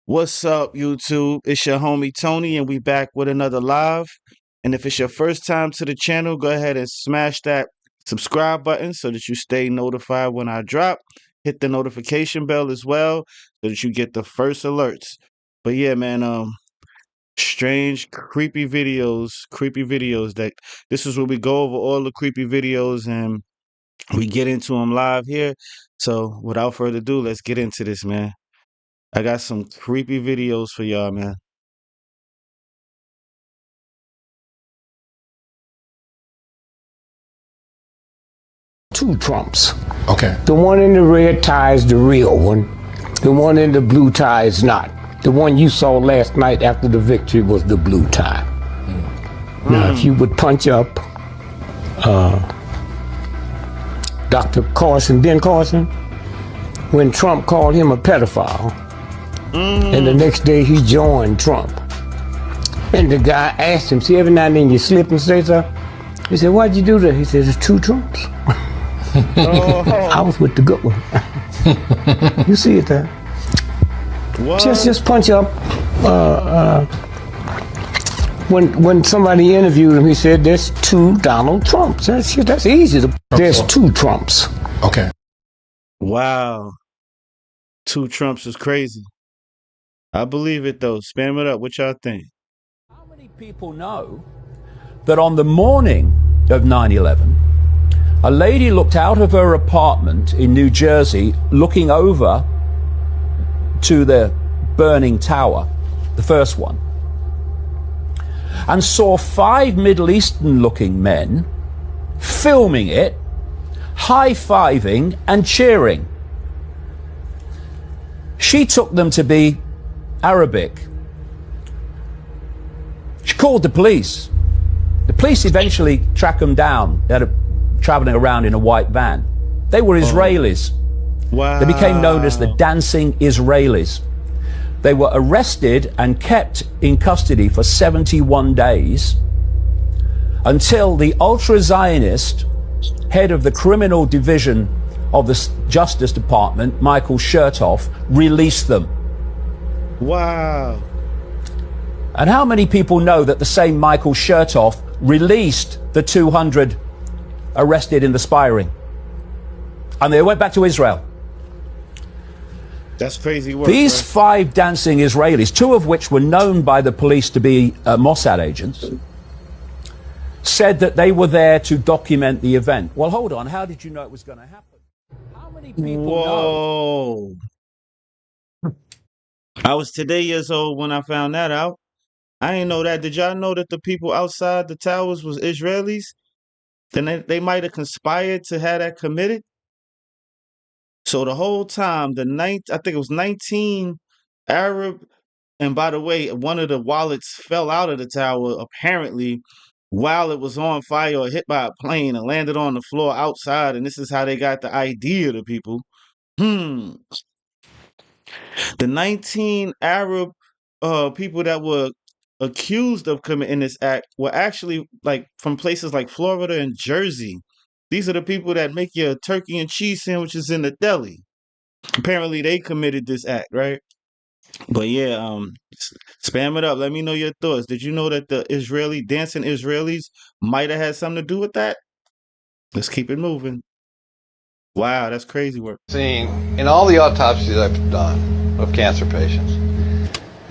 What's up, YouTube? It's your homie Tony, and we back with another live. And if it's your first time to the channel, go ahead and smash that subscribe button so that you stay notified when I drop. Hit the notification bell as well so that you get the first alerts. But yeah, man, strange, creepy videos that this is where we go over all the creepy videos and we get into them live here. So without further ado, let's get into this, man. I got some creepy videos for y'all, man. Two Trumps. Okay. The one in the red tie is the real one. The one in the blue tie is not. The one you saw last night after the victory was the blue tie. Now, if you would punch up Dr. Carson, Ben Carson, when Trump called him a pedophile, and the next day he joined Trump. And the guy asked him, see, every now and then you slip and say so. He said, why'd you do that? He said, it's two Trumps. I was with the good one. You see it there. What? Just punch up. When somebody interviewed him, he said, there's two Donald Trumps. That's easy. There's two Trumps. Okay. Wow. Two Trumps is crazy. I believe it, though. Spam it up. What y'all think? How many people know that on the morning of 9/11, a lady looked out of her apartment in New Jersey, looking over to the burning tower, the first one, and saw 5 Middle Eastern-looking men filming it, high-fiving and cheering. She took them to be Arabic. She called the police. The police eventually tracked them down. They had traveling around in a white van. They were Israelis. Wow. They became known as the Dancing Israelis. They were arrested and kept in custody for 71 days until the ultra-Zionist head of the criminal division of the Justice Department, Michael Chertoff, released them. Wow. And how many people know that the same Michael Chertoff released the 200 arrested in the spy ring? And they went back to Israel. That's crazy work. These bro. 5 dancing Israelis, 2 of which were known by the police to be Mossad agents, said that they were there to document the event. Well, hold on. How did you know it was going to happen? How many people know? Whoa. I was today years old when I found that out. I didn't know that. Did y'all know that the people outside the towers was Israelis? Then they might have conspired to have that committed. So the whole time, I think it was 19 Arab, and by the way, one of the wallets fell out of the tower apparently while it was on fire or hit by a plane and landed on the floor outside, and this is how they got the idea to people. The 19 Arab people that were accused of committing this act were actually like from places like Florida and Jersey. These are the people that make your turkey and cheese sandwiches in the deli. Apparently they committed this act, right? But yeah, spam it up. Let me know your thoughts. Did you know that the dancing Israelis might have had something to do with that? Let's keep it moving. Wow, that's crazy work. Seeing in all the autopsies I've done of cancer patients,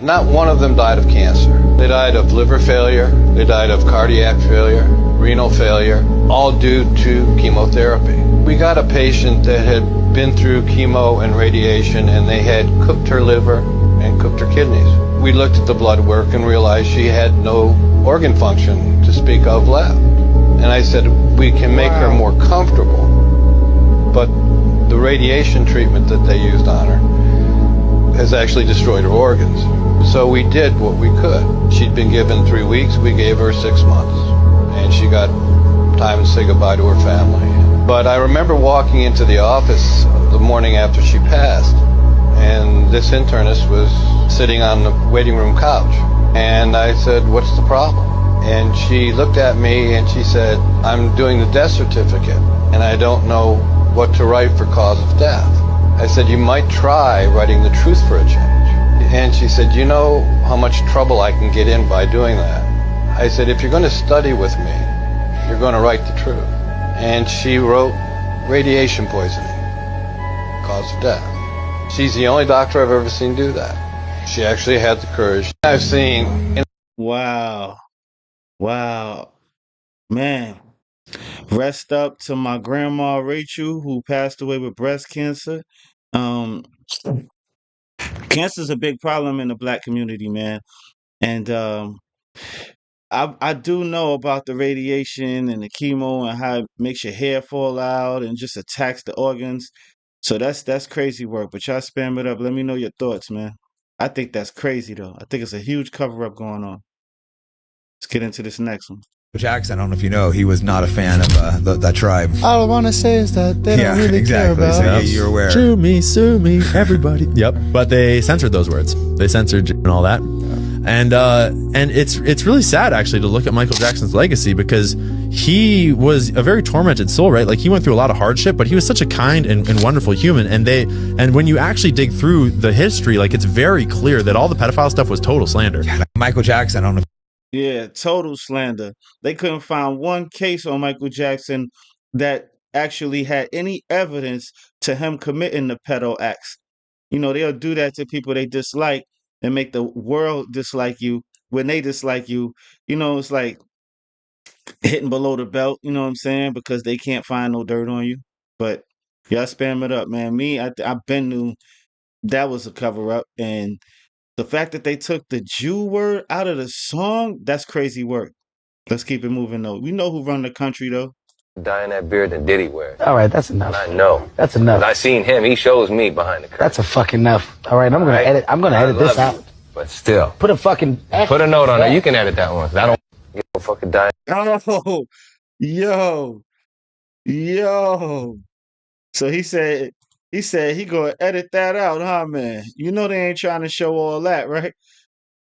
not one of them died of cancer. They died of liver failure, they died of cardiac failure, renal failure, all due to chemotherapy. We got a patient that had been through chemo and radiation, and they had cooked her liver and cooked her kidneys. We looked at the blood work and realized she had no organ function to speak of left. And I said, we can make her more comfortable, but the radiation treatment that they used on her has actually destroyed her organs. So we did what we could. She'd been given 3 weeks, we gave her 6 months. And she got time to say goodbye to her family. But I remember walking into the office the morning after she passed, and this internist was sitting on the waiting room couch. And I said, what's the problem? And she looked at me and she said, I'm doing the death certificate, and I don't know what to write for cause of death. I said, you might try writing the truth for a change. And she said, you know how much trouble I can get in by doing that? I said, if you're going to study with me, you're going to write the truth. And she wrote radiation poisoning, cause of death. She's the only doctor I've ever seen do that. She actually had the courage. I've seen... Wow. Wow. Man. Rest up to my grandma Rachel, who passed away with breast cancer. Um, Cancer is a big problem in the black community, man. And I do know about the radiation and the chemo and how it makes your hair fall out and just attacks the organs. So that's crazy work. But y'all spam it up. Let me know your thoughts, man. I think that's crazy though. I think it's a huge cover up going on. Let's get into this next one. Jackson, I don't know if you know, he was not a fan of that tribe. All I want to say is that they don't really care about. So yeah, you're aware. Sue me, everybody. Yep, but they censored those words. They censored and all that. And it's really sad actually to look at Michael Jackson's legacy, because he was a very tormented soul, right? Like, he went through a lot of hardship, but he was such a kind and wonderful human. And when you actually dig through the history, like, it's very clear that all the pedophile stuff was total slander. Yeah, Michael Jackson, I don't know. Yeah, total slander. They couldn't find one case on Michael Jackson that actually had any evidence to him committing the pedo acts. You know, they'll do that to people they dislike and make the world dislike you when they dislike you. You know, it's like hitting below the belt, you know what I'm saying? Because they can't find no dirt on you. But y'all spam it up, man. I've been knew that was a cover up. And the fact that they took the Jew word out of the song, that's crazy work. Let's keep it moving, though. We know who run the country, though. Dyeing that beard than Diddy wear. All right, that's enough. And I know. That's enough. I seen him. He shows me behind the curtain. That's a fucking enough. All right, I'm gonna edit. I'm gonna edit this out. But still, Put a fucking put a note on it. You can edit that one. 'Cause I don't give a fucking dye. Oh, yo. So he said he gonna edit that out, huh, man? You know they ain't trying to show all that, right?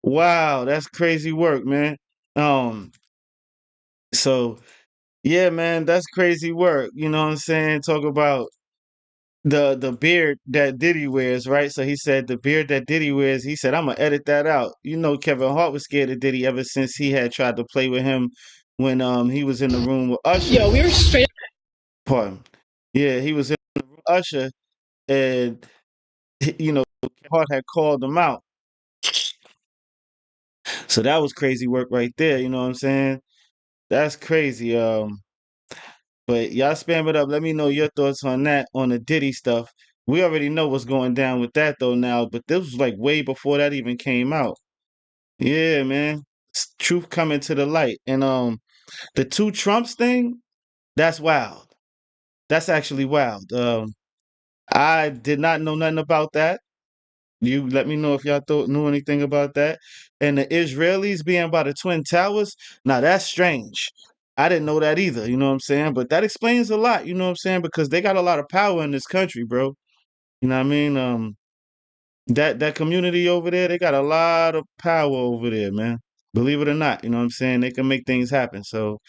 Wow, that's crazy work, man. So yeah, man, that's crazy work. You know what I'm saying? Talk about the beard that Diddy wears, right? So he said the beard that Diddy wears, he said, I'm gonna edit that out. You know, Kevin Hart was scared of Diddy ever since he had tried to play with him when he was in the room with Usher. Yo, we were straight. Pardon. Yeah, he was in the room with Usher, and you know, Kevin Hart had called him out. So that was crazy work right there, you know what I'm saying? That's crazy. But y'all spam it up. Let me know your thoughts on that, on the Diddy stuff. We already know what's going down with that though now, but this was like way before that even came out. Yeah, man. Truth coming to the light. And the two Trumps thing, that's wild. That's actually wild. I did not know nothing about that. You let me know if y'all knew anything about that. And the Israelis being by the Twin Towers, now that's strange. I didn't know that either, you know what I'm saying? But that explains a lot, you know what I'm saying? Because they got a lot of power in this country, bro. You know what I mean? That community over there, they got a lot of power over there, man. Believe it or not, you know what I'm saying? They can make things happen. So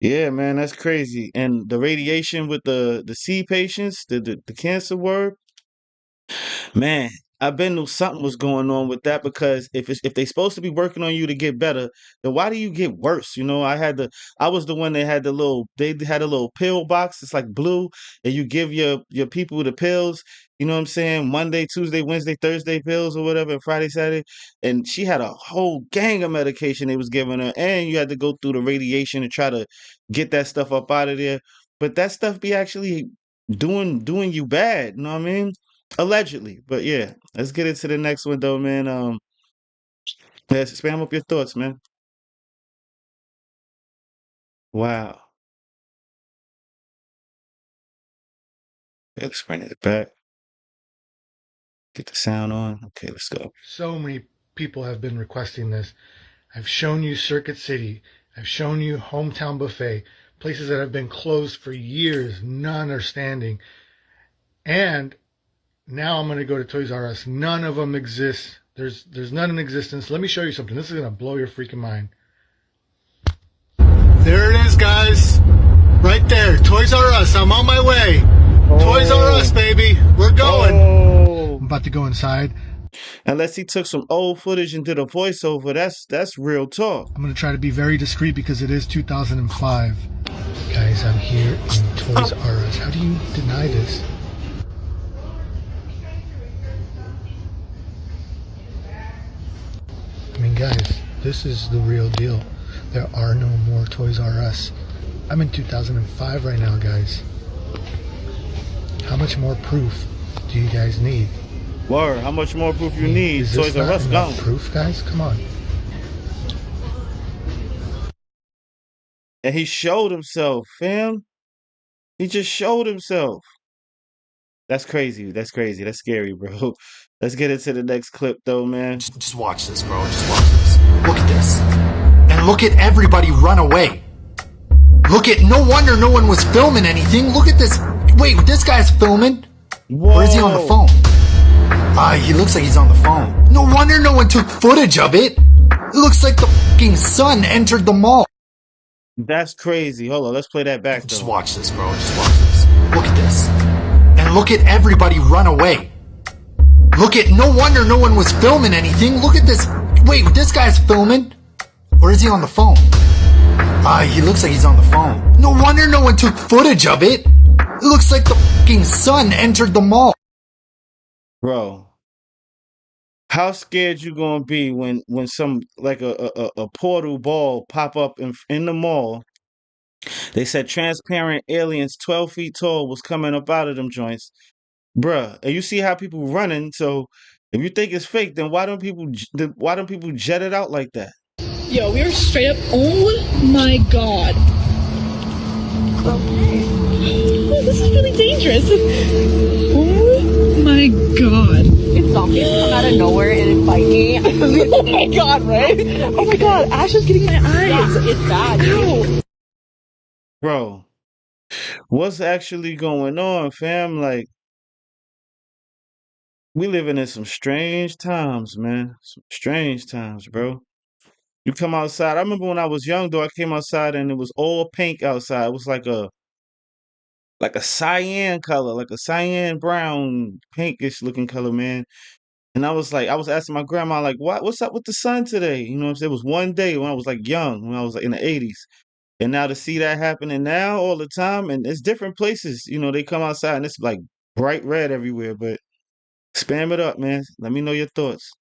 yeah, man, that's crazy. And the radiation with the C patients, the cancer word, man, I've been knew something was going on with that, because if they supposed to be working on you to get better, then why do you get worse? You know, I was the one that had they had a little pill box. It's like blue, and you give your people the pills. You know what I'm saying? Monday, Tuesday, Wednesday, Thursday pills or whatever, and Friday, Saturday. And she had a whole gang of medication they was giving her, and you had to go through the radiation and try to get that stuff up out of there. But that stuff be actually doing you bad. You know what I mean? Allegedly. But yeah, let's get into the next one though, man. Let's spam up your thoughts, man. Wow. Okay, let's bring it back. Get the sound on. Okay, let's go. So many people have been requesting this. I've shown you Circuit City. I've shown you Hometown Buffet. Places that have been closed for years, none are standing. And now I'm going to go to Toys R Us. None of them exist. There's none in existence. Let me show you something. This is going to blow your freaking mind. There it is, guys. Right there. Toys R Us. I'm on my way. Oh. Toys R Us, baby. We're going. Oh. I'm about to go inside. Unless he took some old footage and did a voiceover, that's real talk. I'm going to try to be very discreet because it is 2005. Guys, I'm here in Toys R Us. How do you deny this? I mean, guys, this is the real deal. There are no more Toys R Us. I'm in 2005 right now, guys. How much more proof do you guys need? Word, how much more proof you need? Is Toys this R not Us enough gone. proof, guys? Come on. And he showed himself, fam. He just showed himself. That's crazy. That's crazy. That's scary, bro. Let's get into the next clip, though, man. Just watch this, bro. Just watch this. Look at this. And look at everybody run away. Look at, no wonder no one was filming anything. Look at this. Wait, this guy's filming? Whoa. Or is he on the phone? He looks like he's on the phone. No wonder no one took footage of it. It looks like the fucking sun entered the mall. That's crazy. Hold on, let's play that back, though. Just watch this, bro. Just watch this. Look at this. And look at everybody run away. Look at, no wonder no one was filming anything. Look at this. Wait, this guy's filming? Or is he on the phone? He looks like he's on the phone. No wonder no one took footage of it. It looks like the fucking sun entered the mall. Bro, how scared you gonna be when some, like a portal ball pop up in the mall? They said transparent aliens 12 feet tall was coming up out of them joints. Bruh, and you see how people running, so if you think it's fake, then why don't people jet it out like that? Yo, we are straight up, oh my god. Oh, this is really dangerous. Oh my god. It's zombies come out of nowhere and invite me. Oh my god, right? Oh my god, Ash is getting my eyes. Yeah, it's bad. Ow. Bro, what's actually going on, fam? Like, we living in some strange times, man. Some strange times, bro. You come outside. I remember when I was young, though, I came outside and it was all pink outside. It was like a cyan color, like a cyan brown, pinkish looking color, man. And I was asking my grandma, like, what's up with the sun today? You know what I'm saying? It was one day when I was like young, when I was like in the 80s. And now to see that happening now all the time, and it's different places, you know, they come outside and it's like bright red everywhere, but spam it up, man. Let me know your thoughts.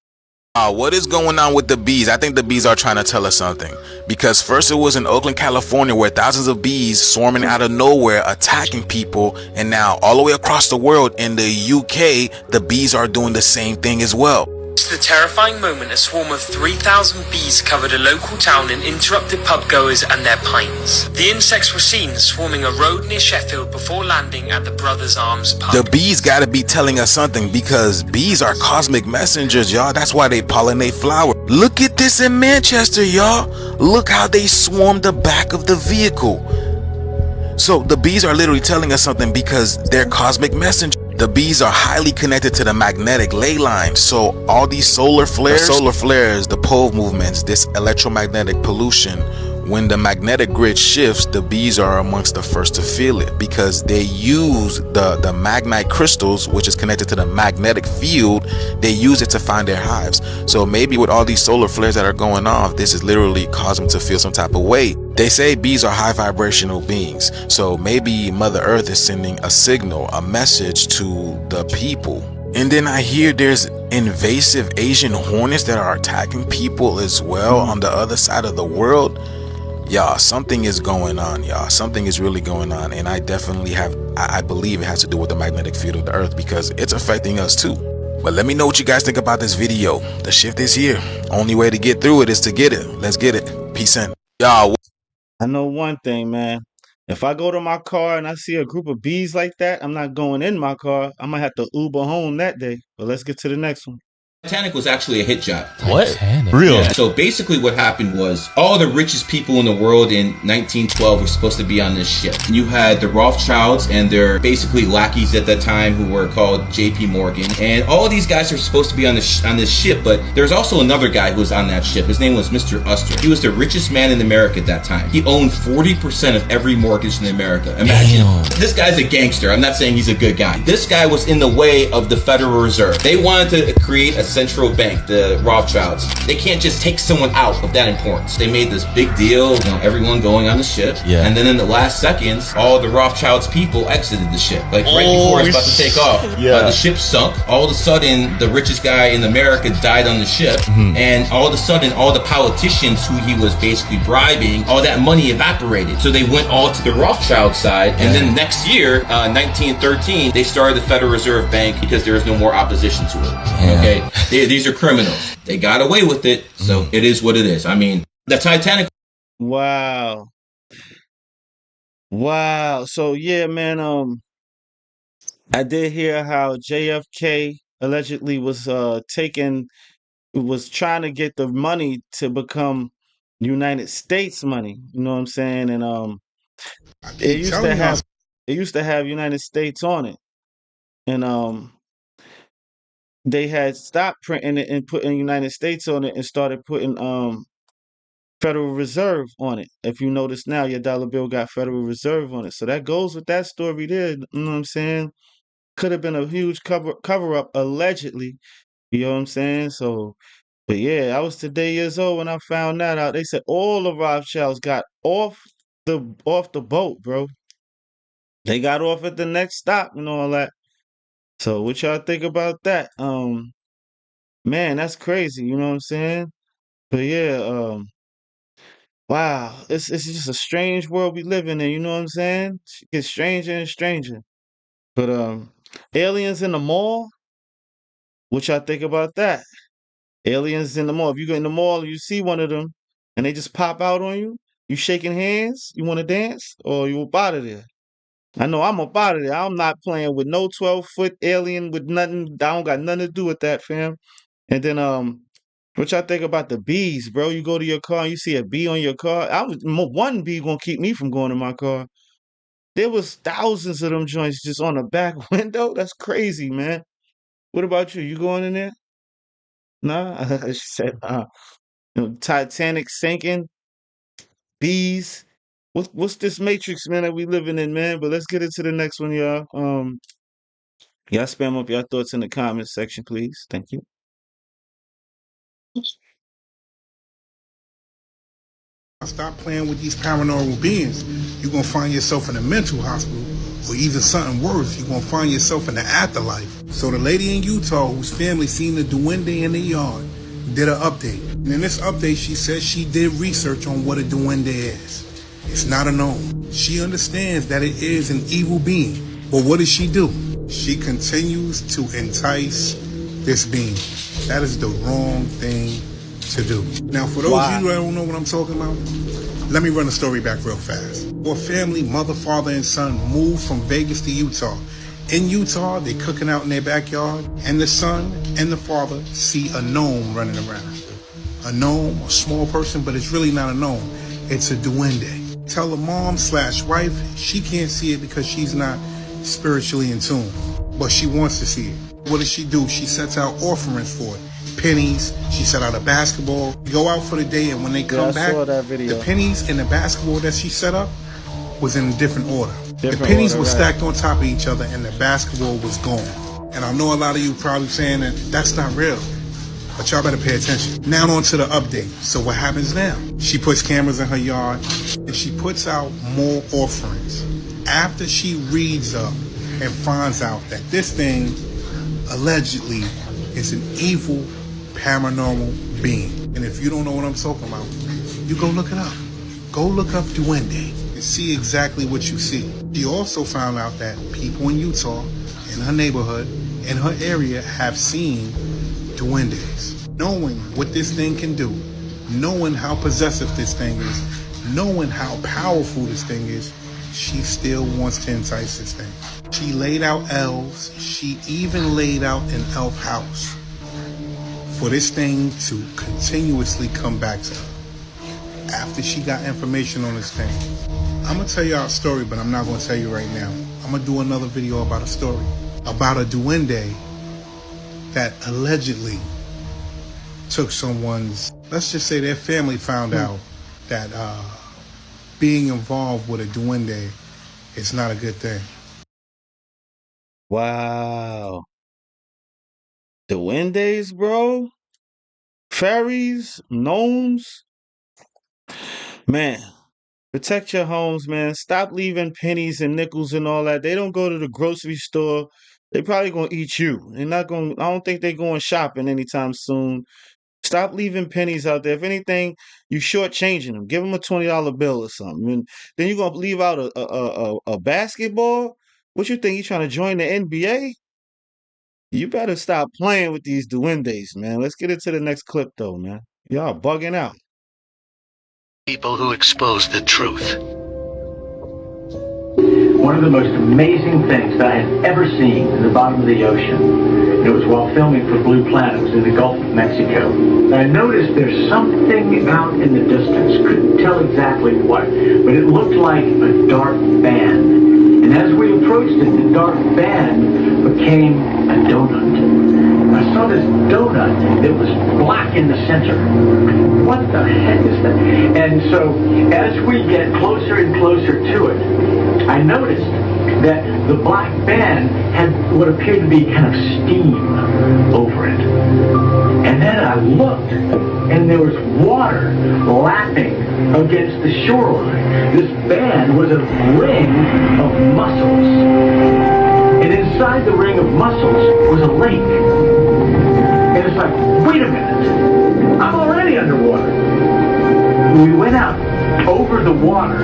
What is going on with the bees? I think the bees are trying to tell us something. Because first it was in Oakland, California, where thousands of bees swarming out of nowhere attacking people, and now all the way across the world in the UK, the bees are doing the same thing as well. The terrifying moment, a swarm of 3,000 bees covered a local town and interrupted pubgoers and their pints. The insects were seen swarming a road near Sheffield before landing at the Brothers Arms pub. The bees gotta be telling us something, because bees are cosmic messengers, y'all. That's why they pollinate flowers. Look at this in Manchester, y'all. Look how they swarmed the back of the vehicle. So the bees are literally telling us something because they're cosmic messengers. The bees are highly connected to the magnetic ley lines, so all these solar flares, the pole movements, this electromagnetic pollution, when the magnetic grid shifts, the bees are amongst the first to feel it, because they use the magnite crystals, which is connected to the magnetic field. They use it to find their hives. So maybe with all these solar flares that are going off, this is literally causing them to feel some type of way. They say bees are high vibrational beings, so maybe Mother Earth is sending a signal, a message to the people. And then I hear there's invasive Asian hornets that are attacking people as well on the other side of the world. Y'all, something is going on, y'all. Something is really going on, and I believe it has to do with the magnetic field of the Earth, because it's affecting us too. But let me know what you guys think about this video. The shift is here. Only way to get through it is to get it. Let's get it. Peace in. Y'all. I know one thing, man. If I go to my car and I see a group of bees like that, I'm not going in my car. I might have to Uber home that day. But let's get to the next one. Titanic was actually a hit job. What? Titanic. Real? Yeah. So basically what happened was all the richest people in the world in 1912 were supposed to be on this ship. You had the Rothschilds and their basically lackeys at that time who were called J.P. Morgan. And all of these guys are supposed to be on this ship, but there's also another guy who was on that ship. His name was Mr. Uster. He was the richest man in America at that time. He owned 40% of every mortgage in America. Imagine. Damn. This guy's a gangster. I'm not saying he's a good guy. This guy was in the way of the Federal Reserve. They wanted to create a central bank, the Rothschilds. They can't just take someone out of that importance. They made this big deal, everyone going on the ship. Yeah. And then in the last seconds, all the Rothschilds people exited the ship. Like right before it's about to take off, the ship sunk. All of a sudden, the richest guy in America died on the ship. And all of a sudden, all the politicians who he was basically bribing, all that money evaporated. So they went all to the Rothschild side. And then next year, 1913, they started the Federal Reserve Bank because there was no more opposition to it. Okay, these are criminals. They got away with it, so it is what it is. I mean, the Titanic. Wow. Wow. So yeah, man, I did hear how JFK allegedly was was trying to get the money to become United States money. You know what I'm saying? And it used to have United States on it. And they had stopped printing it and putting United States on it and started putting Federal Reserve on it. If you notice now, your dollar bill got Federal Reserve on it. So that goes with that story there. You know what I'm saying? Could have been a huge cover up allegedly. You know what I'm saying? So, but yeah, I was today years old when I found that out. They said all the Rothschilds got off the boat, bro. They got off at the next stop and all that. So what y'all think about that? Man, that's crazy. You know what I'm saying? But yeah, wow, it's just a strange world we live in. You know what I'm saying? It gets stranger and stranger. But aliens in the mall. What y'all think about that? Aliens in the mall. If you go in the mall and you see one of them, and they just pop out on you, you shaking hands. You want to dance, or you up out of there? I know I'm up out of there. I'm not playing with no 12-foot alien with nothing. I don't got nothing to do with that, fam. And then what y'all think about the bees, bro? You go to your car and you see a bee on your car. One bee gonna keep me from going to my car. There was thousands of them joints just on the back window. That's crazy, man. What about you? You going in there? Nah, she said, Titanic sinking, bees. What's this matrix, man, that we living in, man? But let's get into the next one, y'all. Y'all spam up your thoughts in the comments section, please. Thank you. Stop playing with these paranormal beings. You're going to find yourself in a mental hospital, or even something worse. You're going to find yourself in the afterlife. So the lady in Utah whose family seen the duende in the yard did an update. And in this update, she says she did research on what a duende is. It's not a gnome. She understands that it is an evil being. But what does she do? She continues to entice this being. That is the wrong thing to do. Now, for those of you that don't know what I'm talking about, let me run the story back real fast. A family, mother, father, and son moved from Vegas to Utah. In Utah, they're cooking out in their backyard, and the son and the father see a gnome running around. A gnome, a small person, but it's really not a gnome. It's a duende. Tell the mom/wife she can't see it because she's not spiritually in tune, but she wants to see it. What does she do? She sets out offerings for it. Pennies. She set out a basketball. Go out for the day, and when they come back, the pennies and the basketball that she set up was in a different order. The pennies were stacked on top of each other, and the basketball was gone. And I know a lot of you probably saying that that's not real, but y'all better pay attention. Now on to the update. So what happens now? She puts cameras in her yard, and she puts out more offerings. After she reads up and finds out that this thing allegedly is an evil paranormal being. And if you don't know what I'm talking about, you go look it up. Go look up duende and see exactly what you see. She also found out that people in Utah, in her neighborhood, in her area, have seen duendes. Knowing what this thing can do, knowing how possessive this thing is, knowing how powerful this thing is, she still wants to entice this thing. She laid out elves. She even laid out an elf house for this thing to continuously come back to her. After she got information on this thing, I'm going to tell y'all a story, but I'm not going to tell you right now. I'm going to do another video about a story, about a duende that allegedly took someone's, let's just say their family found out that being involved with a duende is not a good thing. Wow. Duendes, bro. Fairies, gnomes. Man, protect your homes, man. Stop leaving pennies and nickels and all that. They don't go to the grocery store. They probably gonna eat you. They're not gonna. I don't think they're going shopping anytime soon. Stop leaving pennies out there. If anything, you shortchanging them. Give them a $20 bill or something. And then you're gonna leave out a basketball. What you think? You trying to join the NBA? You better stop playing with these duendes, man. Let's get into the next clip, though, man. Y'all bugging out. People who expose the truth. One of the most amazing things that I had ever seen in the bottom of the ocean, it was while filming for Blue Planet, it was in the Gulf of Mexico. And I noticed there's something out in the distance, couldn't tell exactly what, but it looked like a dark band. And as we approached it, the dark band became a donut. I saw this donut that was black in the center. What the heck is that? And so as we get closer and closer to it, I noticed that the black band had what appeared to be kind of steam over it. And then I looked, and there was water lapping against the shoreline. This band was a ring of mussels. And inside the ring of mussels was a lake. And it's like, wait a minute, I'm already underwater. We went out over the water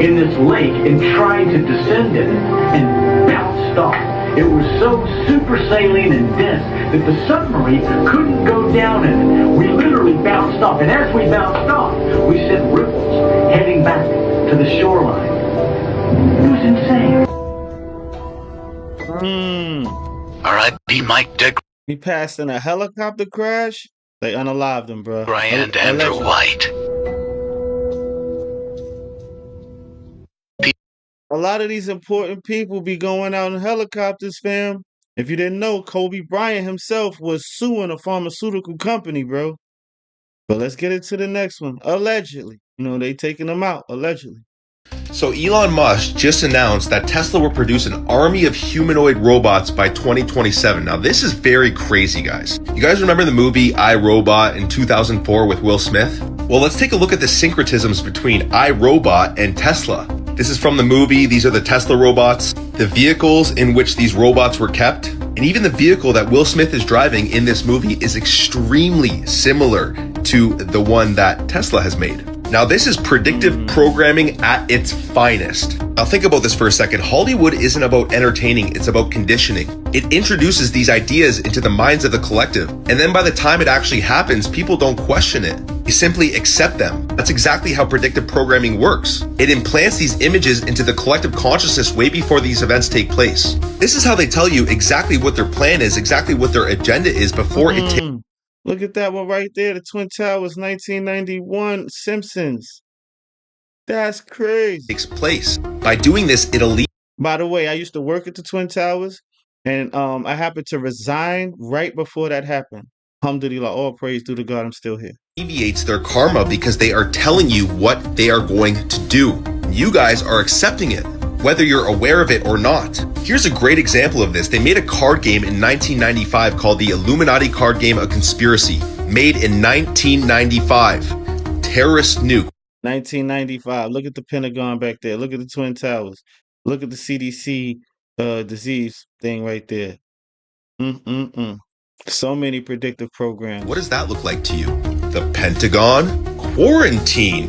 in this lake and tried to descend in it and bounced off. It was so super saline and dense that the submarine couldn't go down in it. We literally bounced off, and as we bounced off, we sent ripples heading back to the shoreline. It was insane. R.I.P. Mike Dick. He passed in a helicopter crash. They unalived him, bro. And Andrew White. A lot of these important people be going out in helicopters, fam. If you didn't know, Kobe Bryant himself was suing a pharmaceutical company, bro. But let's get into the next one. Allegedly. You know, they taking him out, allegedly. So Elon Musk just announced that Tesla will produce an army of humanoid robots by 2027. Now this is very crazy, guys. You guys remember the movie I, Robot in 2004 with Will Smith? Well, let's take a look at the syncretisms between I, Robot and Tesla. This is from the movie. These are the Tesla robots, the vehicles in which these robots were kept, and even the vehicle that Will Smith is driving in this movie is extremely similar to the one that Tesla has made. Now, this is predictive programming at its finest. Now, think about this for a second. Hollywood isn't about entertaining, it's about conditioning. It introduces these ideas into the minds of the collective, and then by the time it actually happens, people don't question it. They simply accept them. That's exactly how predictive programming works. It implants these images into the collective consciousness way before these events take place. This is how they tell you exactly what their plan is, exactly what their agenda is before it takes. Look at that one right there. The Twin Towers, 1991, Simpsons. That's crazy. Takes place. By doing this, it alleviates. By the way, I used to work at the Twin Towers, and I happened to resign right before that happened. Alhamdulillah, all praise due to God, I'm still here. Alleviates their karma because they are telling you what they are going to do. You guys are accepting it, whether you're aware of it or not. Here's a great example of this. They made a card game in 1995 called the Illuminati Card Game: A Conspiracy, made in 1995. Terrorist nuke. 1995. Look at the Pentagon back there. Look at the Twin Towers. Look at the CDC disease thing right there. So many predictive programs. What does that look like to you? The Pentagon? Quarantine.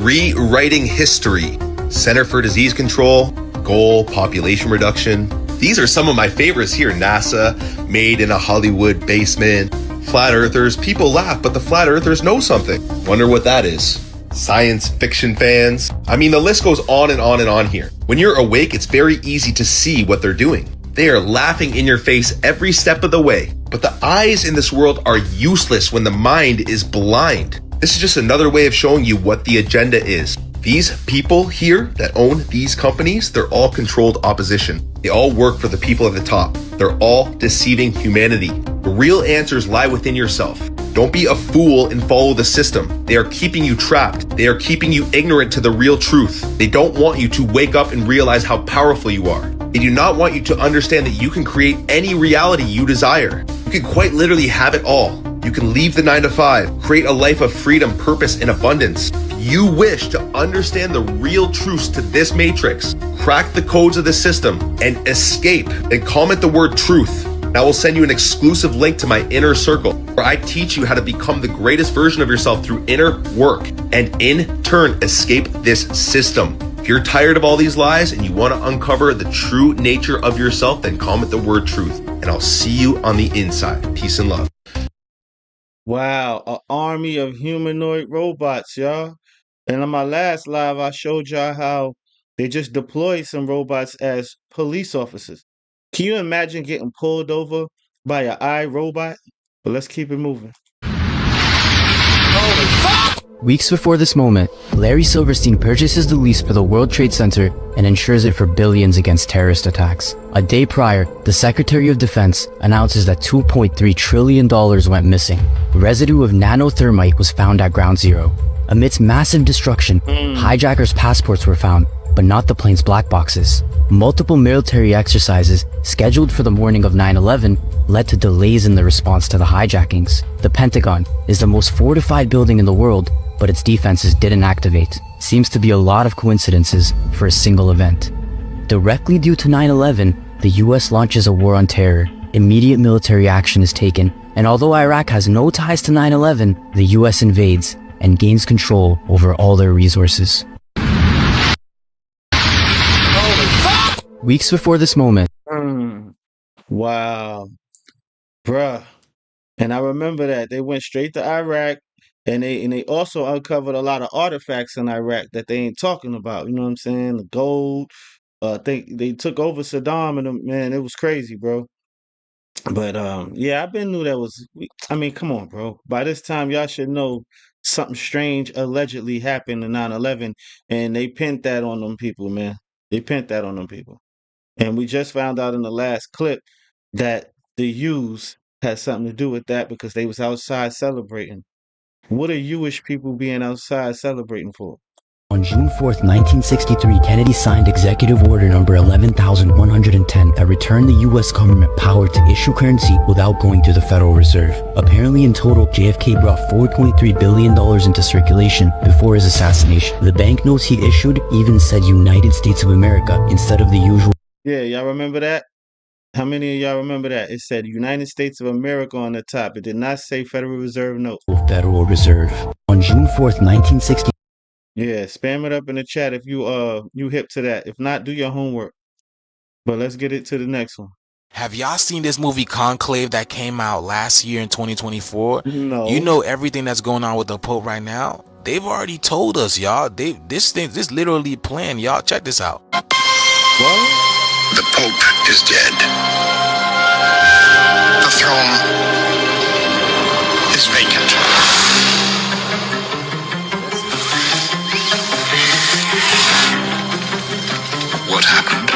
Rewriting history. Center for Disease Control. Goal, population reduction. These are some of my favorites here. NASA, made in a Hollywood basement. Flat Earthers, people laugh, but the Flat Earthers know something. Wonder what that is. Science fiction fans. I mean, the list goes on and on and on here. When you're awake, it's very easy to see what they're doing. They are laughing in your face every step of the way. But the eyes in this world are useless when the mind is blind. This is just another way of showing you what the agenda is. These people here that own these companies, they're all controlled opposition. They all work for the people at the top. They're all deceiving humanity. The real answers lie within yourself. Don't be a fool and follow the system. They are keeping you trapped. They are keeping you ignorant to the real truth. They don't want you to wake up and realize how powerful you are. They do not want you to understand that you can create any reality you desire. can quite literally have it all. You can leave the 9 to 5, create a life of freedom, purpose, and abundance. If you wish to understand the real truths to this matrix, crack the codes of the system, and escape, then comment the word truth. And I will send you an exclusive link to my inner circle, where I teach you how to become the greatest version of yourself through inner work, and in turn, escape this system. If you're tired of all these lies and you want to uncover the true nature of yourself, then comment the word truth. And I'll see you on the inside. Peace and love. Wow, an army of humanoid robots, y'all. And on my last live, I showed y'all how they just deployed some robots as police officers. Can you imagine getting pulled over by an iRobot? But let's keep it moving. Weeks before this moment, Larry Silverstein purchases the lease for the World Trade Center and insures it for billions against terrorist attacks. A day prior, the Secretary of Defense announces that $2.3 trillion went missing. Residue of nanothermite was found at Ground Zero. Amidst massive destruction, hijackers' passports were found, but not the plane's black boxes. Multiple military exercises scheduled for the morning of 9/11 led to delays in the response to the hijackings. The Pentagon is the most fortified building in the world, but its defenses didn't activate. Seems to be a lot of coincidences for a single event. Directly due to 9/11, the US launches a war on terror. Immediate military action is taken, and although Iraq has no ties to 9/11, the US invades and gains control over all their resources. Weeks before this moment, Wow, bruh. And I remember that they went straight to Iraq, and they also uncovered a lot of artifacts in Iraq that they ain't talking about. You know what I'm saying? The gold. I think they took over Saddam, and man, it was crazy, bro. But yeah, I've been knew that was. I mean, come on, bro. By this time, y'all should know something strange allegedly happened in 9/11, and they pinned that on them people, man. They pinned that on them people. And we just found out in the last clip that the U's had something to do with that because they was outside celebrating. What are Jewish people being outside celebrating for? on June 4th, 1963, Kennedy signed Executive Order number 11,110 that returned the U.S. government power to issue currency without going to the Federal Reserve. Apparently, in total, JFK brought $4.3 billion into circulation before his assassination. The banknotes he issued even said United States of America instead of the usual. Yeah, y'all remember that? How many of y'all remember that? It said United States of America on the top. It did not say Federal Reserve notes. Federal Reserve. On June 4th, 1960. Yeah, spam it up in the chat if you hip to that. If not, do your homework. But let's get it to the next one. Have y'all seen this movie Conclave that came out last year in 2024? No. You know everything that's going on with the Pope right now? They've already told us, y'all. This literally planned, y'all. Check this out. What? The Pope is dead. The throne is vacant. What happened?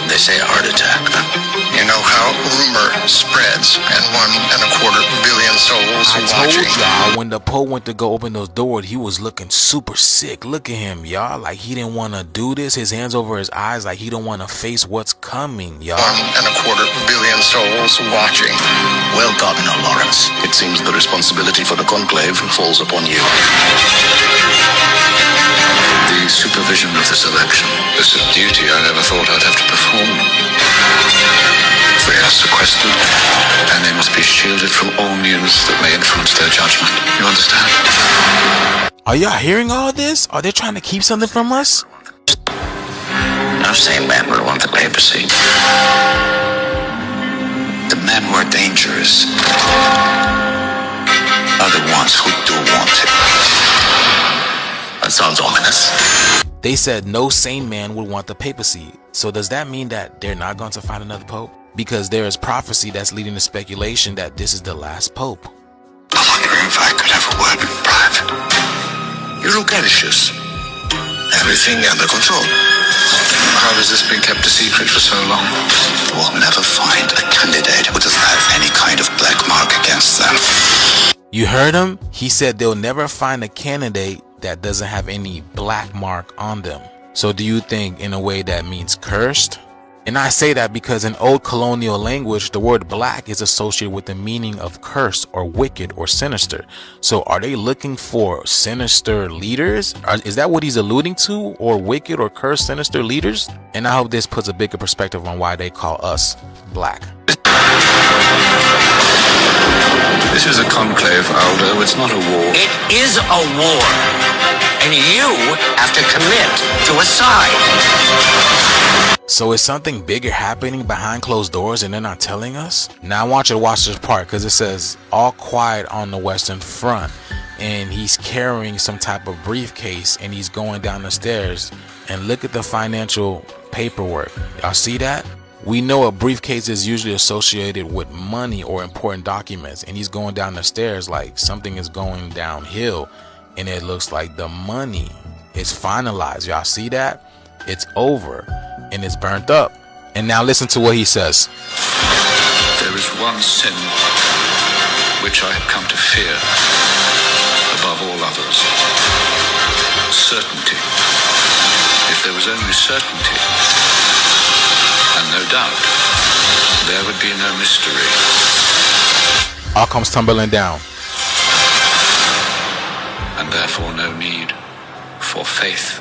They say a heart attack. You know how rumor spreads, and 1.25 billion souls I watching. told y'all when the Pope went to go open those doors, he was looking super sick. Look at him, y'all. Like he didn't want to do this. His hands over his eyes, like he don't want to face what's coming, y'all. 1.25 billion souls watching. Well, Cardinal Lawrence, it seems the responsibility for the conclave falls upon you. The supervision of this election is a duty I never thought I'd have to perform. They are sequestered, and they must be shielded from all news that may influence their judgment. You understand? Are y'all hearing all this? Are they trying to keep something from us? No sane man would want the papacy. The men who are dangerous are the ones who do want it. That sounds ominous. They said no sane man would want the papacy. So does that mean that they're not going to find another pope? Because there is prophecy that's leading to speculation that this is the last pope. I wonder if I could have a word in private. You look anxious. Everything under control. How has this been kept a secret for so long? We'll never find a candidate who doesn't have any kind of black mark against them. You heard him? He said they'll never find a candidate that doesn't have any black mark on them. So do you think in a way that means cursed? And I say that because in old colonial language, the word black is associated with the meaning of curse or wicked or sinister. So are they looking for sinister leaders? Is that what he's alluding to? Or wicked or cursed sinister leaders? And I hope this puts a bigger perspective on why they call us black. This is a conclave, Aldo. It's not a war. It is a war. And you have to commit to a side. So is something bigger happening behind closed doors and they're not telling us? Now I want you to watch this part because it says all quiet on the Western Front, and he's carrying some type of briefcase and he's going down the stairs, and look at the financial paperwork. Y'all see that? We know a briefcase is usually associated with money or important documents, and he's going down the stairs like something is going downhill, and it looks like the money is finalized. Y'all see that? It's over and it's burnt up. And now listen to what he says. There is one sin which I have come to fear above all others. Certainty. If there was only certainty and no doubt, there would be no mystery. All comes tumbling down. And therefore no need for faith.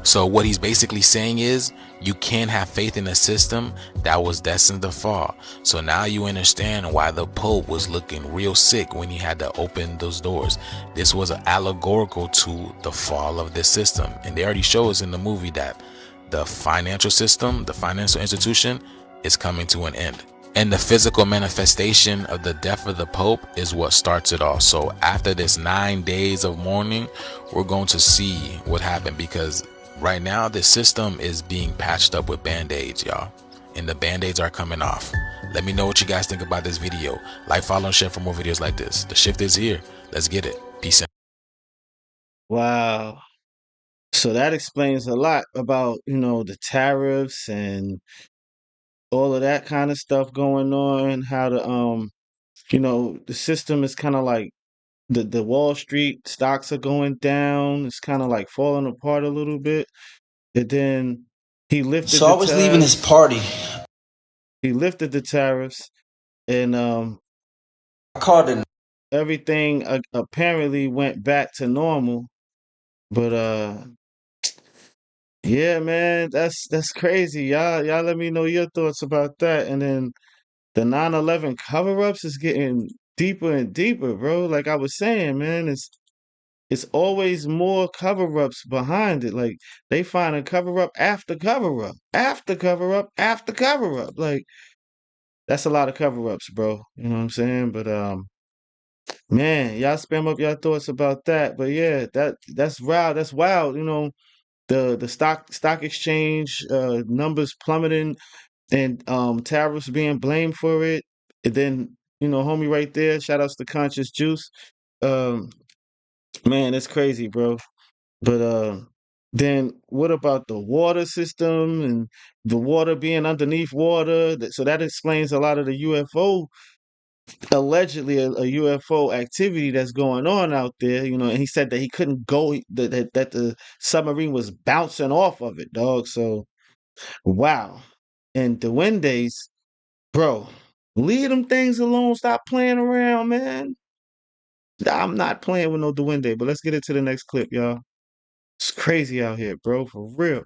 So what he's basically saying is you can't have faith in a system that was destined to fall. So now you understand why the Pope was looking real sick when he had to open those doors. This was an allegorical to the fall of this system. And they already show us in the movie that the financial system, the financial institution, is coming to an end. And the physical manifestation of the death of the Pope is what starts it all. So after this 9 days of mourning, we're going to see what happened, because right now the system is being patched up with band-aids, y'all, and the band-aids are coming off. Let me know what you guys think about this video. Like, follow, and share for more videos like this. The shift is here. Let's get it. Peace out. Wow. So that explains a lot about, the tariffs and all of that kind of stuff going on, how the system is kind of like the Wall Street stocks are going down. It's kind of like falling apart a little bit. And then he lifted So the I was leaving his tariffs. party. He lifted the tariffs, and I called it. everything apparently went back to normal. But yeah, man, that's crazy. Y'all let me know your thoughts about that. And then the 9/11 cover-ups is getting deeper and deeper, bro. Like I was saying, man, it's always more cover-ups behind it. Like they find a cover-up after cover-up, after cover-up, after cover-up. Like that's a lot of cover-ups, bro. You know what I'm saying? But man, y'all spam up your thoughts about that. But yeah, that's wild. That's wild. The stock exchange numbers plummeting, and tariffs being blamed for it. And then, homie right there, shout outs to Conscious Juice. Um, man, it's crazy, bro. But then what about the water system and the water being underneath water? So that explains a lot of the allegedly a UFO activity that's going on out there, and he said that he couldn't go, that the submarine was bouncing off of it, dog. So, wow. And the Duendes, bro, leave them things alone. Stop playing around, man. I'm not playing with no Duende, but let's get into the next clip, y'all. It's crazy out here, bro, for real.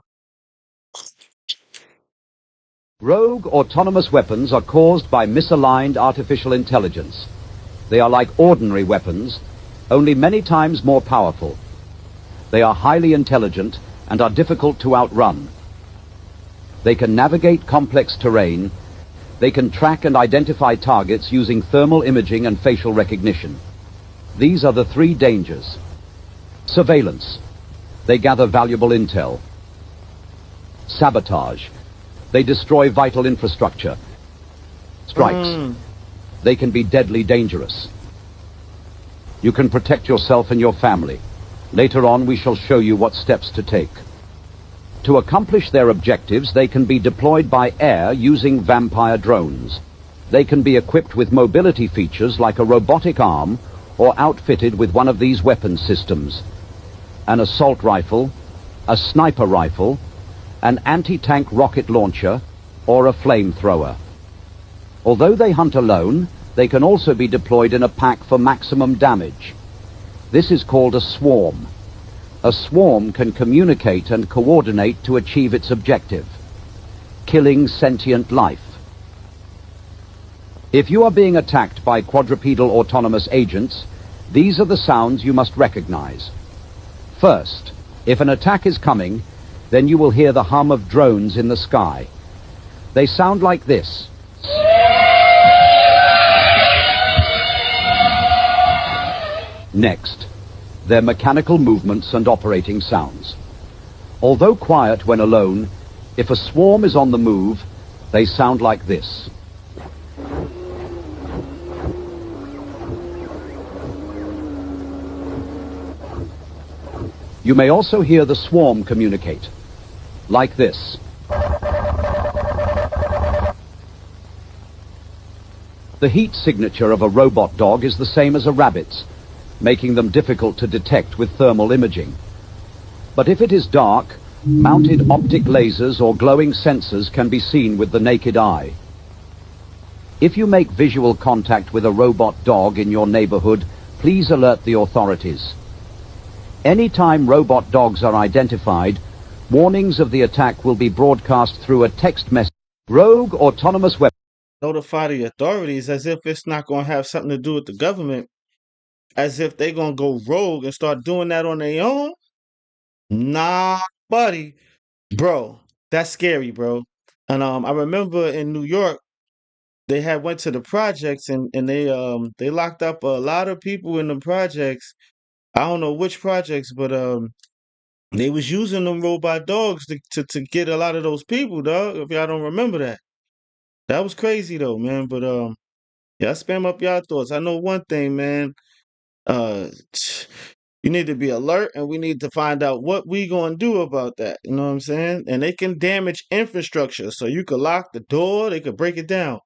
Rogue autonomous weapons are caused by misaligned artificial intelligence. They are like ordinary weapons, only many times more powerful. They are highly intelligent and are difficult to outrun. They can navigate complex terrain. They can track and identify targets using thermal imaging and facial recognition. These are the three dangers. Surveillance. They gather valuable intel. Sabotage. They destroy vital infrastructure. Strikes. They can be deadly dangerous. You can protect yourself and your family. Later on, we shall show you what steps to take. To accomplish their objectives, they can be deployed by air using vampire drones. They can be equipped with mobility features like a robotic arm or outfitted with one of these weapon systems: an assault rifle, a sniper rifle, an anti-tank rocket launcher, or a flamethrower. Although they hunt alone, they can also be deployed in a pack for maximum damage. This is called a swarm. A swarm can communicate and coordinate to achieve its objective, killing sentient life. If you are being attacked by quadrupedal autonomous agents, these are the sounds you must recognize. First, if an attack is coming, then you will hear the hum of drones in the sky. They sound like this. Next, their mechanical movements and operating sounds. Although quiet when alone, if a swarm is on the move, they sound like this. You may also hear the swarm communicate, like this. The heat signature of a robot dog is the same as a rabbit's, making them difficult to detect with thermal imaging. But if it is dark, mounted optic lasers or glowing sensors can be seen with the naked eye. If you make visual contact with a robot dog in your neighborhood, please alert the authorities. Anytime robot dogs are identified, warnings of the attack will be broadcast through a text message. Rogue autonomous weapons. Notify the authorities as if it's not going to have something to do with the government, as if they're going to go rogue and start doing that on their own. Nah, buddy. Bro, that's scary, bro. And I remember in New York, they had went to the projects and they locked up a lot of people in the projects. I don't know which projects, but they was using them robot dogs to get a lot of those people, dog. If y'all don't remember that. That was crazy though, man. But yeah, spam up y'all thoughts. I know one thing, man. Uh you need to be alert and we need to find out what we gonna do about that. You know what I'm saying? And they can damage infrastructure. So you could lock the door, they could break it down.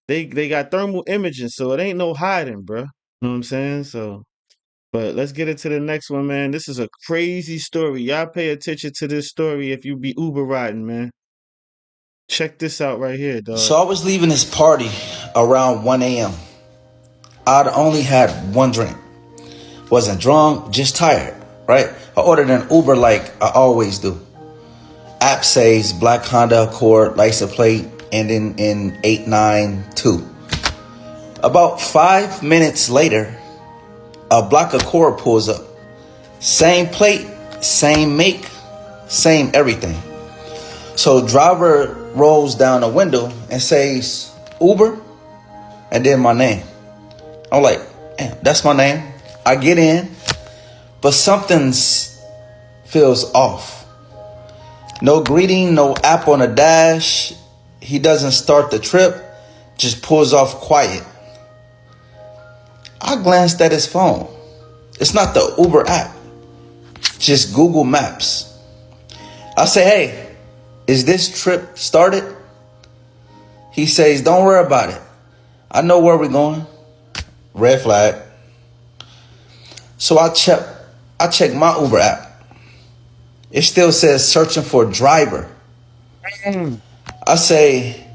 They got thermal imaging, so it ain't no hiding, bruh. You know what I'm saying? So but let's get into the next one, man. This is a crazy story. Y'all pay attention to this story if you be Uber riding, man. Check this out right here, dog. So I was leaving this party around 1 a.m. I'd only had one drink. Wasn't drunk, just tired, right? I ordered an Uber like I always do. App says black Honda Accord, license plate ending in 892. About 5 minutes later, a black Accord pulls up. Same plate, same make, same everything. So driver rolls down the window and says, Uber, and then my name. I'm like, damn, that's my name. I get in, but something's feels off. No greeting, no app on the dash. He doesn't start the trip, just pulls off quiet. I glanced at his phone. It's not the Uber app, just Google Maps. I say, hey, is this trip started? He says, don't worry about it. I know where we're going. Red flag. So I check my Uber app. It still says searching for driver. I say,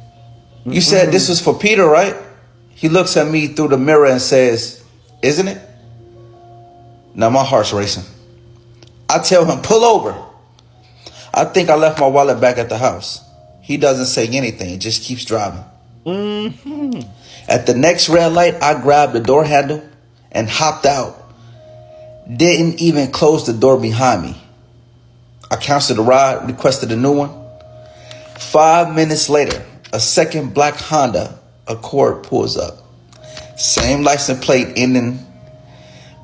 you said this was for Peter, right? He looks at me through the mirror and says, isn't it? Now my heart's racing. I tell him, pull over. I think I left my wallet back at the house. He doesn't say anything, just keeps driving. At the next red light, I grabbed the door handle and hopped out. Didn't even close the door behind me. I canceled the ride, requested a new one. 5 minutes later, a second black Honda Accord pulls up. Same license plate ending,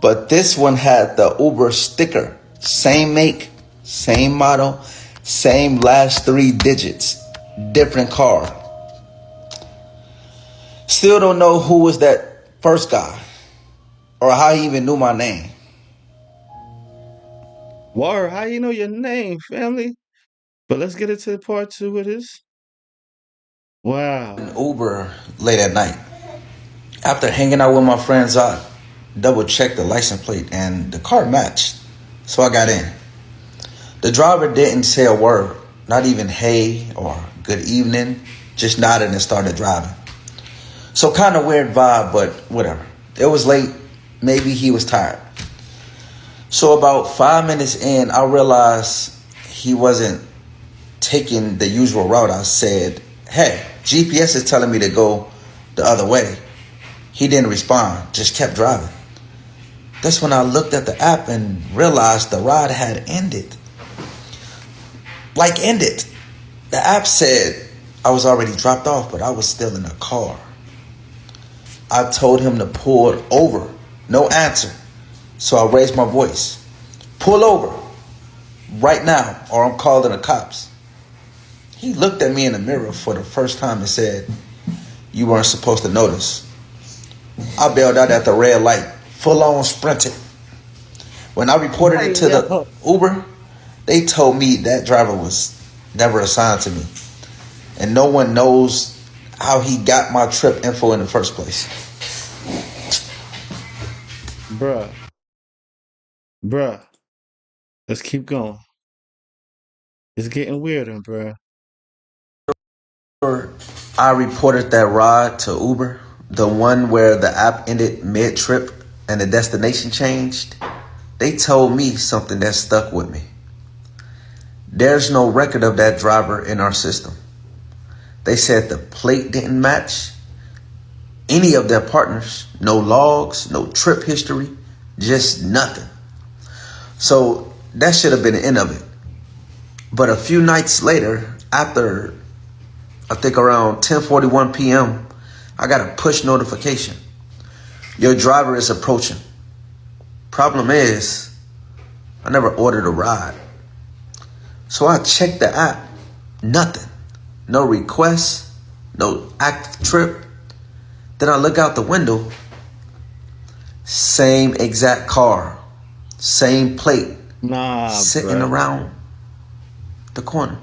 but this one had the Uber sticker. Same make, same model, same last 3 digits. Different car. Still don't know who was that first guy or how he even knew my name. Word, how you know your name, family? But let's get into part 2 of this. Wow. An Uber late at night. After hanging out with my friends, I double-checked the license plate and the car matched. So I got in. The driver didn't say a word, not even hey or good evening, just nodded and started driving. So kind of weird vibe, but whatever. It was late. Maybe he was tired. So about 5 minutes in, I realized he wasn't taking the usual route. I said, hey, GPS is telling me to go the other way. He didn't respond, just kept driving. That's when I looked at the app and realized the ride had ended. Like ended. The app said I was already dropped off, but I was still in the car. I told him to pull over. No answer. So I raised my voice. Pull over. Right now, or I'm calling the cops. He looked at me in the mirror for the first time and said, you weren't supposed to notice. I bailed out at the red light, full on sprinted. When I reported it to the Uber, they told me that driver was never assigned to me. And no one knows how he got my trip info in the first place. Bruh, let's keep going. It's getting weirder, bruh. I reported that ride to Uber, the one where the app ended mid-trip and the destination changed. They told me something that stuck with me. There's no record of that driver in our system. They said the plate didn't match any of their partners. No logs, no trip history, just nothing. So that should have been the end of it. But a few nights later, after I think around 10:41 p.m., I got a push notification. Your driver is approaching. Problem is, I never ordered a ride. So I checked the app. Nothing. No requests, no active trip. Then I look out the window. Same exact car, same plate, sitting around the corner.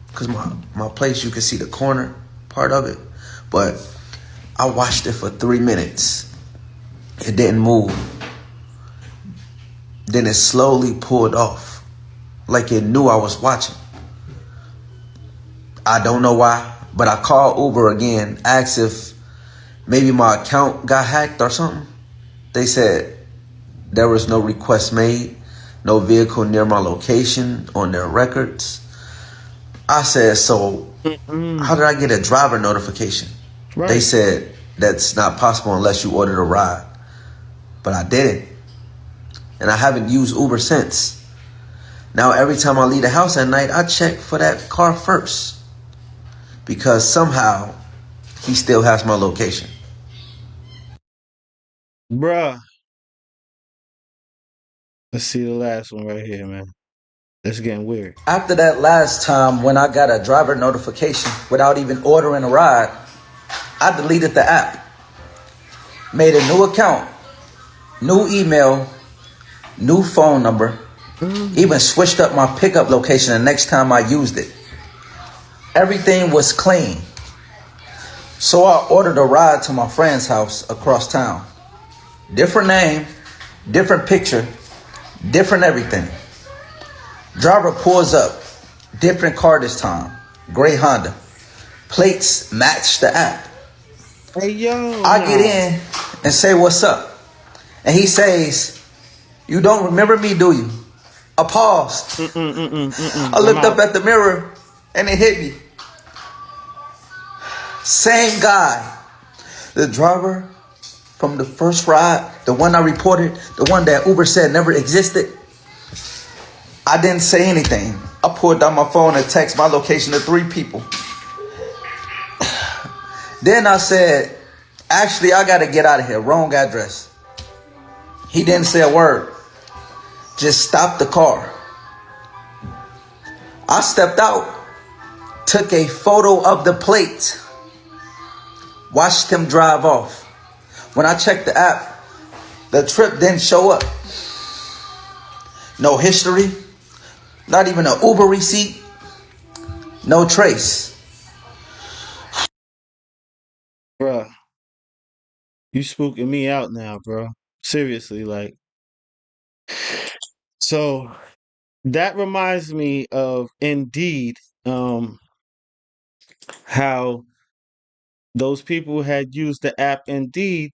Because my place, you can see the corner part of it. But I watched it for 3 minutes. It didn't move. Then it slowly pulled off, like it knew I was watching. I don't know why, but I called Uber again, asked if maybe my account got hacked or something. They said there was no request made, no vehicle near my location on their records. I said, so how did I get a driver notification? Right. They said that's not possible unless you ordered a ride. But I didn't. And I haven't used Uber since. Now every time I leave the house at night, I check for that car first. Because somehow he still has my location. Bruh. Let's see the last one right here, man. It's getting weird. After that last time when I got a driver notification without even ordering a ride, I deleted the app, made a new account, new email, new phone number, even switched up my pickup location the next time I used it. Everything was clean. So I ordered a ride to my friend's house across town. Different name, different picture, different everything. Driver pulls up, different car this time, gray Honda. Plates match the app. Hey, yo. I get in and say, what's up? And he says, you don't remember me, do you? I paused. I looked up at the mirror and it hit me. Same guy. The driver from the first ride, the one I reported, the one that Uber said never existed. I didn't say anything. I pulled out my phone and texted my location to 3 people. Then I said, actually, I got to get out of here. Wrong address. He didn't say a word. Just stopped the car. I stepped out, took a photo of the plate, watched him drive off. When I checked the app, the trip didn't show up. No history, not even an Uber receipt, no trace. Bruh, you spooking me out now, bro. Seriously, like. So that reminds me of Indeed. how those people had used the app Indeed,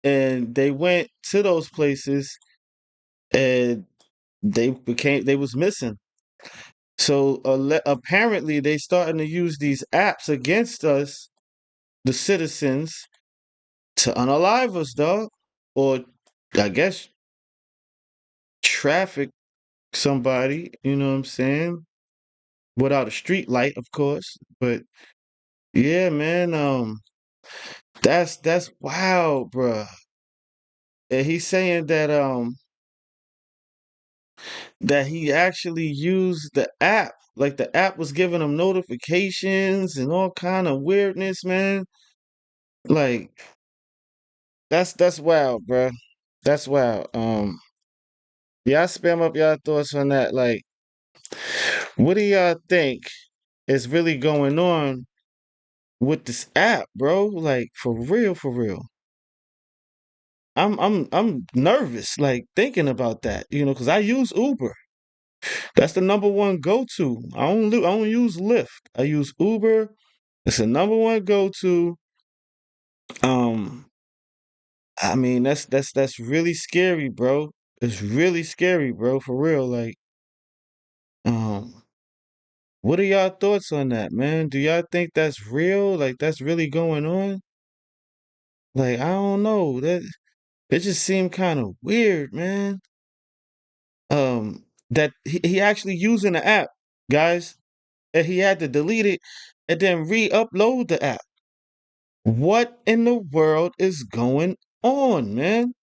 and they went to those places and they was missing. So apparently they starting to use these apps against us, the citizens, to unalive us, dog, or I guess traffic somebody. You know what I'm saying? Without a street light, of course. But yeah, man, that's wild, bruh. And he's saying that he actually used the app. Like the app was giving him notifications and all kind of weirdness, man. Like that's wild, bruh. That's wild. Yeah, I spam up y'all thoughts on that. Like, what do y'all think is really going on with this app, bro? Like, for real, for real. I'm nervous, like thinking about that, because I use Uber. That's the number one go-to. I don't use Lyft. I use Uber. It's the number one go-to. Um, I mean, that's really scary, bro. It's really scary, bro, for real. Like, um, what are y'all thoughts on that, man? Do y'all think that's real? Like, that's really going on? Like, I don't know. That it just seemed kind of weird, man. That he actually using the app, guys, and he had to delete it and then re-upload the app. What in the world is going on, man?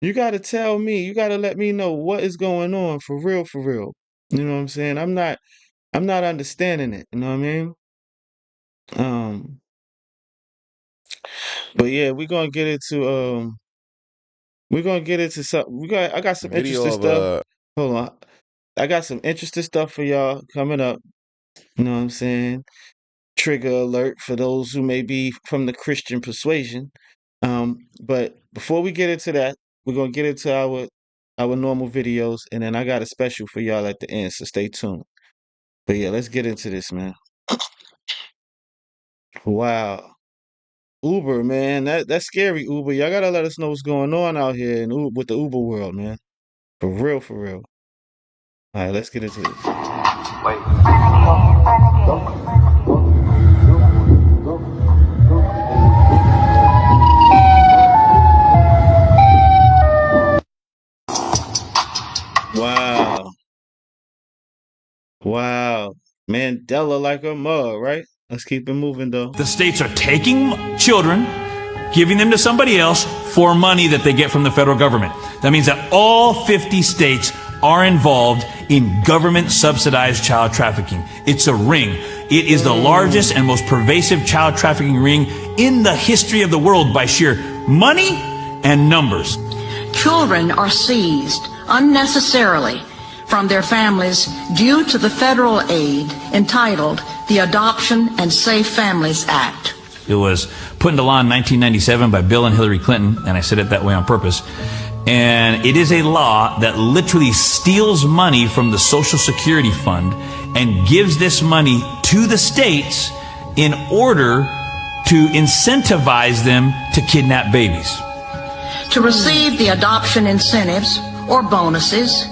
You gotta tell me. You gotta let me know what is going on for real, for real. You know what I'm saying? I'm not understanding it. You know what I mean? Um, but yeah, we're gonna get into something. I got some Video interesting of stuff. Hold on. I got some interesting stuff for y'all coming up. You know what I'm saying? Trigger alert for those who may be from the Christian persuasion. But before we get into that, we're gonna get into our normal videos, and then I got a special for y'all at the end, so stay tuned. But yeah, let's get into this, man. Wow. Uber, man, that's scary, Uber. Y'all gotta let us know what's going on out here in with the Uber world, man. For real, for real. All right, let's get into this. Wow. Wow. Mandela like a mug, right? Let's keep it moving, though. The states are taking children, giving them to somebody else for money that they get from the federal government. That means that all 50 states are involved in government subsidized child trafficking. It's a ring. It is the largest and most pervasive child trafficking ring in the history of the world by sheer money and numbers. Children are seized unnecessarily from their families due to the federal aid entitled the Adoption and Safe Families Act. It was put into law in 1997 by Bill and Hillary Clinton, and I said it that way on purpose. And it is a law that literally steals money from the Social Security Fund and gives this money to the states in order to incentivize them to kidnap babies. To receive the adoption incentives or bonuses,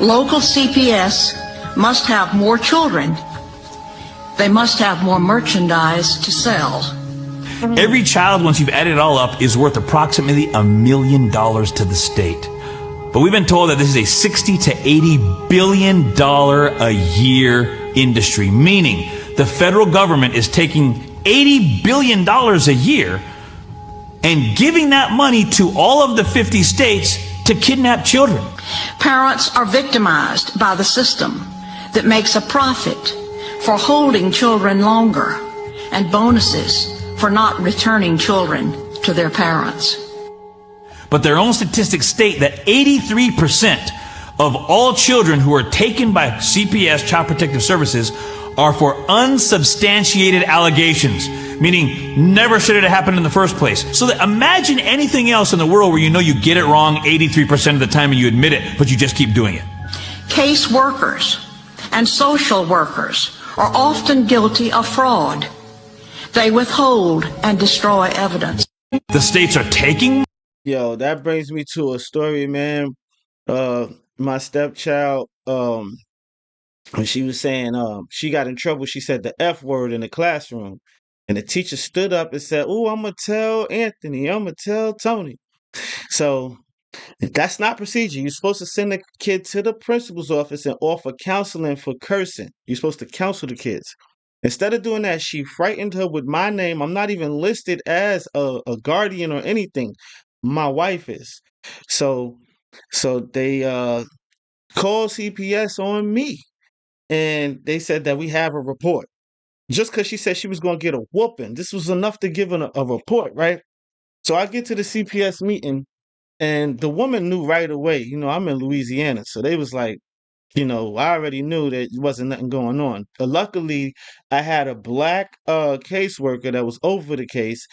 local CPS must have more children. They must have more merchandise to sell. Every child, once you've added it all up, is worth approximately $1 million to the state. But we've been told that this is a $60 to $80 billion a year industry, meaning the federal government is taking $80 billion a year and giving that money to all of the 50 states to kidnap children. Parents are victimized by the system that makes a profit for holding children longer and bonuses for not returning children to their parents. But their own statistics state that 83% of all children who are taken by CPS, Child Protective Services, are for unsubstantiated allegations, meaning never should it have happened in the first place. So that imagine anything else in the world where you know you get it wrong 83% of the time and you admit it, but you just keep doing it. Case workers and social workers are often guilty of fraud. They withhold and destroy evidence. The states are taking? Yo, that brings me to a story, man. My stepchild, when she was saying she got in trouble, she said the F word in the classroom. And the teacher stood up and said, "Oh, I'm gonna tell Anthony, I'm gonna tell Tony." So that's not procedure. You're supposed to send the kid to the principal's office and offer counseling for cursing. You're supposed to counsel the kids. Instead of doing that, she frightened her with my name. I'm not even listed as a guardian or anything. My wife is. So they called CPS on me, and they said that we have a report. Just because she said she was going to get a whooping, this was enough to give her a report, right? So I get to the CPS meeting, and the woman knew right away. You know, I'm in Louisiana, so they was like, you know, I already knew that wasn't nothing going on. But luckily, I had a black caseworker that was over the case,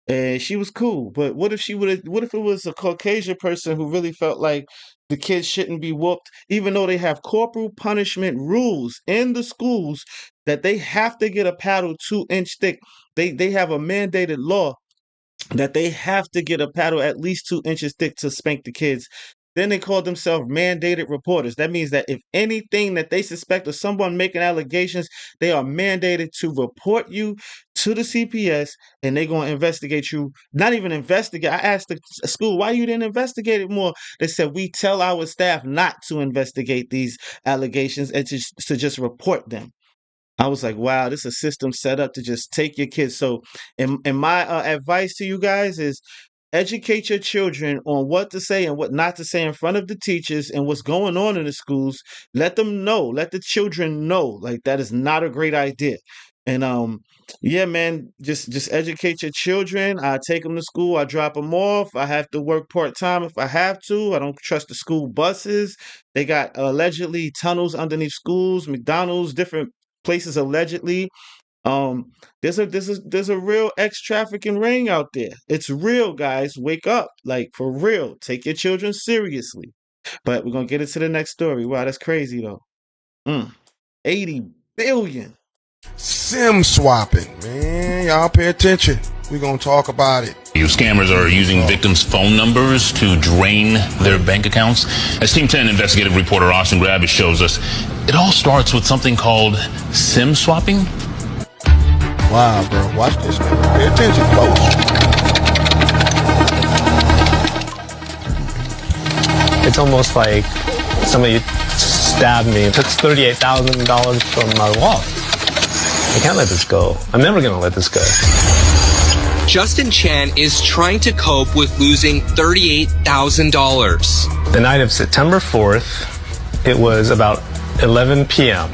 and she was cool. But what if what if it was a Caucasian person who really felt like the kids shouldn't be whooped, even though they have corporal punishment rules in the schools that they have to get a paddle 2-inch thick. They have a mandated law that they have to get a paddle at least 2 inches thick to spank the kids. Then they call themselves mandated reporters. That means that if anything that they suspect of someone making allegations, they are mandated to report you to the CPS, and they're going to investigate you. Not even investigate. I asked the school, why you didn't investigate it more? They said, we tell our staff not to investigate these allegations and to just report them. I was like, wow, this is a system set up to just take your kids. So, and my advice to you guys is educate your children on what to say and what not to say in front of the teachers and what's going on in the schools. Let them know, let the children know, like that is not a great idea. And yeah, man, just educate your children. I take them to school, I drop them off. I have to work part-time if I have to. I don't trust the school buses. They got allegedly tunnels underneath schools, McDonald's, different places allegedly. There's a real ex-trafficking ring out there. It's real, guys. Wake up, like for real. Take your children seriously. But we're gonna get into the next story. Wow, that's crazy though. 80 billion. SIM swapping, man. Y'all pay attention. We're gonna talk about it. You scammers are using victims' phone numbers to drain their bank accounts. As Team 10 investigative reporter Austin Gravis shows us, it all starts with something called SIM swapping. Wow, bro. Watch this, man. Pay attention, folks. It's almost like somebody stabbed me and took $38,000 from my wallet. I can't let this go. I'm never going to let this go. Justin Chan is trying to cope with losing $38,000. The night of September 4th, it was about 11 p.m.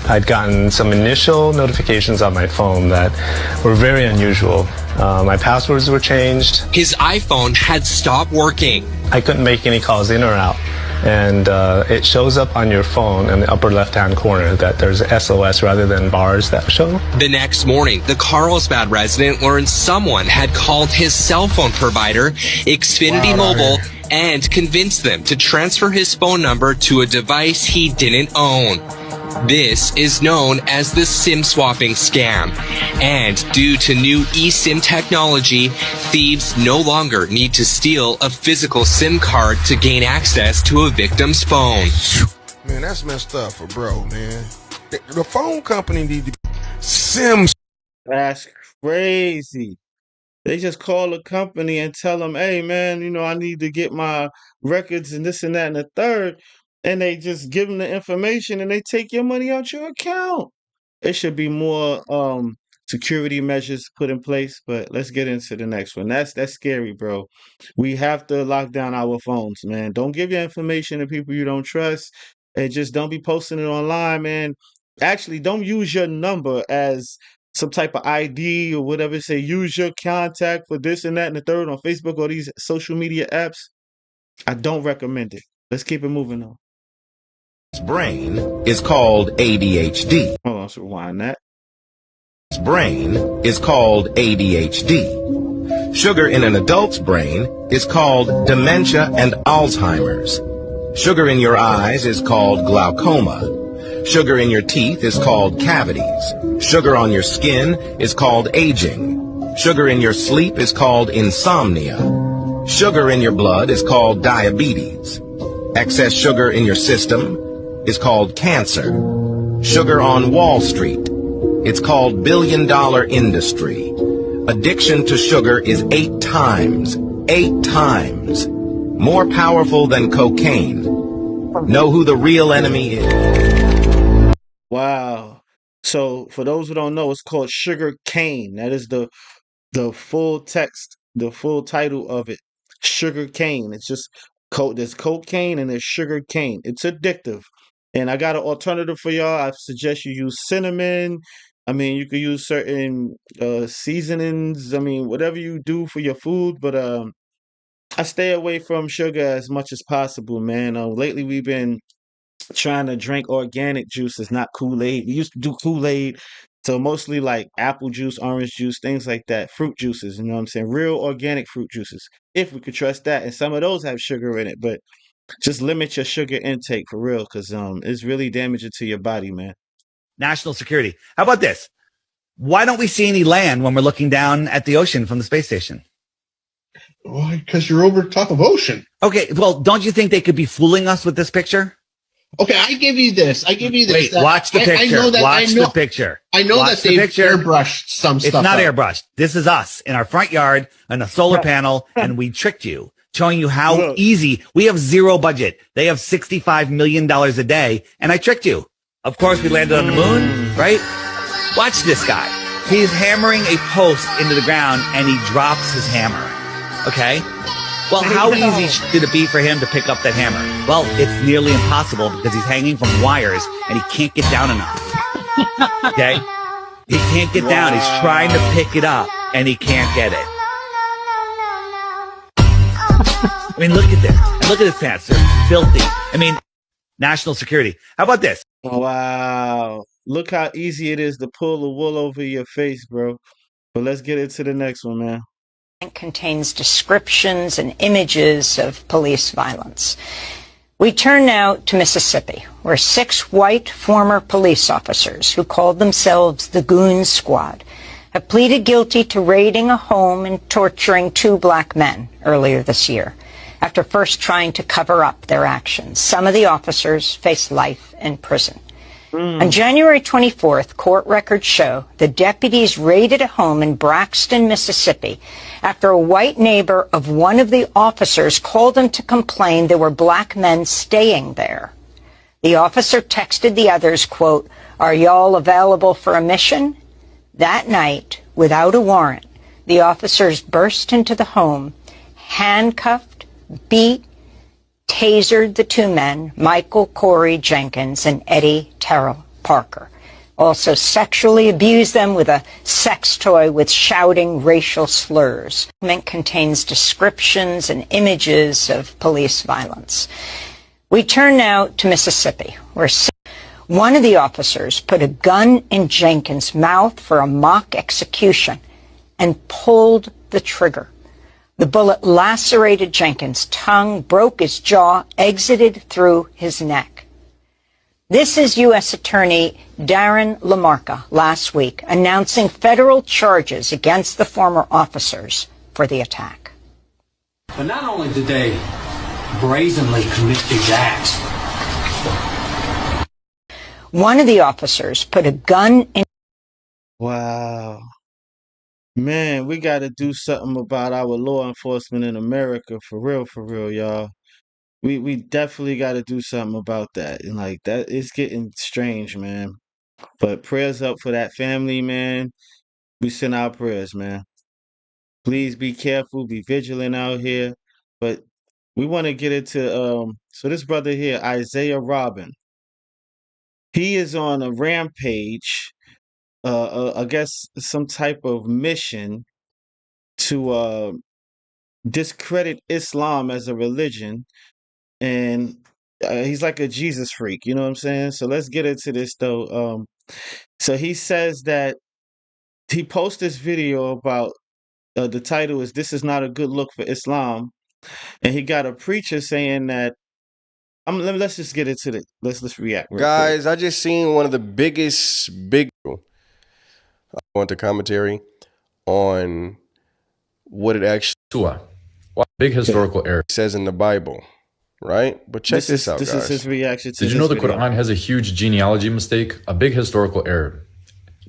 I'd gotten some initial notifications on my phone that were very unusual. My passwords were changed. His iPhone had stopped working. I couldn't make any calls in or out. And it shows up on your phone in the upper left-hand corner that there's SOS rather than bars that show. The next morning, the Carlsbad resident learned someone had called his cell phone provider, Xfinity Mobile, and convinced them to transfer his phone number to a device he didn't own. This is known as the SIM swapping scam. And due to new eSIM technology, thieves no longer need to steal a physical SIM card to gain access to a victim's phone. Man, that's messed up for bro, man. The phone company need to SIM. That's crazy. They just call a company and tell them, hey, man, you know, I need to get my records and this and that and the third. And they just give them the information and they take your money out your account. It should be more security measures put in place, but let's get into the next one. That's scary, bro. We have to lock down our phones, man. Don't give your information to people you don't trust, and just don't be posting it online, man. Actually, don't use your number as some type of ID or whatever. Say use your contact for this and that and the third on Facebook or these social media apps. I don't recommend it. Let's keep it moving on. Brain is called ADHD. Hold on, let's rewind that. Brain is called ADHD. Sugar in an adult's brain is called dementia and Alzheimer's. Sugar in your eyes is called glaucoma. Sugar in your teeth is called cavities. Sugar on your skin is called aging. Sugar in your sleep is called insomnia. Sugar in your blood is called diabetes. Excess sugar in your system is called cancer. Sugar on Wall Street, it's called billion-dollar industry. Addiction to sugar is 8 times more powerful than cocaine. Know who the real enemy is. Wow. So for those who don't know, it's called sugar cane. That is the full text, the full title of it. Sugar cane. It's just there's cocaine and there's sugar cane. It's addictive. And I got an alternative for y'all. I suggest you use cinnamon. I mean, you could use certain seasonings. I mean, whatever you do for your food, but I stay away from sugar as much as possible, man. Lately we've been trying to drink organic juices, not Kool-Aid. We used to do Kool-Aid, so mostly like apple juice, orange juice, things like that, fruit juices, you know what I'm saying? Real organic fruit juices, if we could trust that. And some of those have sugar in it, but just limit your sugar intake for real, because it's really damaging to your body, man. National security. How about this? Why don't we see any land when we're looking down at the ocean from the space station? Why? Because you're over top of ocean. Okay, well, don't you think they could be fooling us with this picture? Okay, I give you this. Wait, watch the picture. Watch the picture. I know that they've airbrushed some stuff. It's not airbrushed. This is us in our front yard on a solar panel, and we tricked you, showing you how easy. We have zero budget. They have $65 million a day, and I tricked you. Of course, we landed on the moon, right? Watch this guy. He's hammering a post into the ground, and he drops his hammer. Okay? Well, how easy should it be for him to pick up that hammer? Well, it's nearly impossible because he's hanging from wires and he can't get down enough. Okay? He can't get down. He's trying to pick it up and he can't get it. I mean, look at this. Look at his pants. They're filthy. I mean, national security. How about this? Wow. Look how easy it is to pull the wool over your face, bro. But let's get into the next one, man. Contains descriptions and images of police violence. We turn now to Mississippi, where 6 white former police officers who called themselves the Goon Squad have pleaded guilty to raiding a home and torturing 2 black men earlier this year, after first trying to cover up their actions. Some of the officers face life in prison. On January 24th, court records show the deputies raided a home in Braxton, Mississippi, after a white neighbor of one of the officers called them to complain there were black men staying there. The officer texted the others, quote, "Are y'all available for a mission?" That night, without a warrant, the officers burst into the home, handcuffed, beat, tasered the 2 men, Michael Corey Jenkins and Eddie Terrell Parker. Also sexually abused them with a sex toy with shouting racial slurs. The document contains descriptions and images of police violence. We turn now to Mississippi, where one of the officers put a gun in Jenkins' mouth for a mock execution and pulled the trigger. The bullet lacerated Jenkins' tongue, broke his jaw, exited through his neck. This is U.S. Attorney Darren LaMarca last week announcing federal charges against the former officers for the attack. But not only did they brazenly commit these acts, one of the officers put a gun in. Wow. Man, we got to do something about our law enforcement in America, for real, y'all. We definitely got to do something about that. And like that, it's getting strange, man. But prayers up for that family, man. We send our prayers, man. Please be careful, be vigilant out here. But we want to get into so this brother here, Isaiah Robin, he is on a rampage, I guess some type of mission to discredit Islam as a religion, and he's like a Jesus freak, you know what I'm saying? So let's get into this though. So he says that he posted this video about the title is "This is not a good look for Islam," and he got a preacher saying that Let's just get into it. Let's react real quick. Guys, I just seen one of the biggest I want the commentary on what it actually big historical error says in the Bible, right? But check this out, This guys. is his reaction to Did you know the video. Quran has a huge genealogy mistake? A big historical error.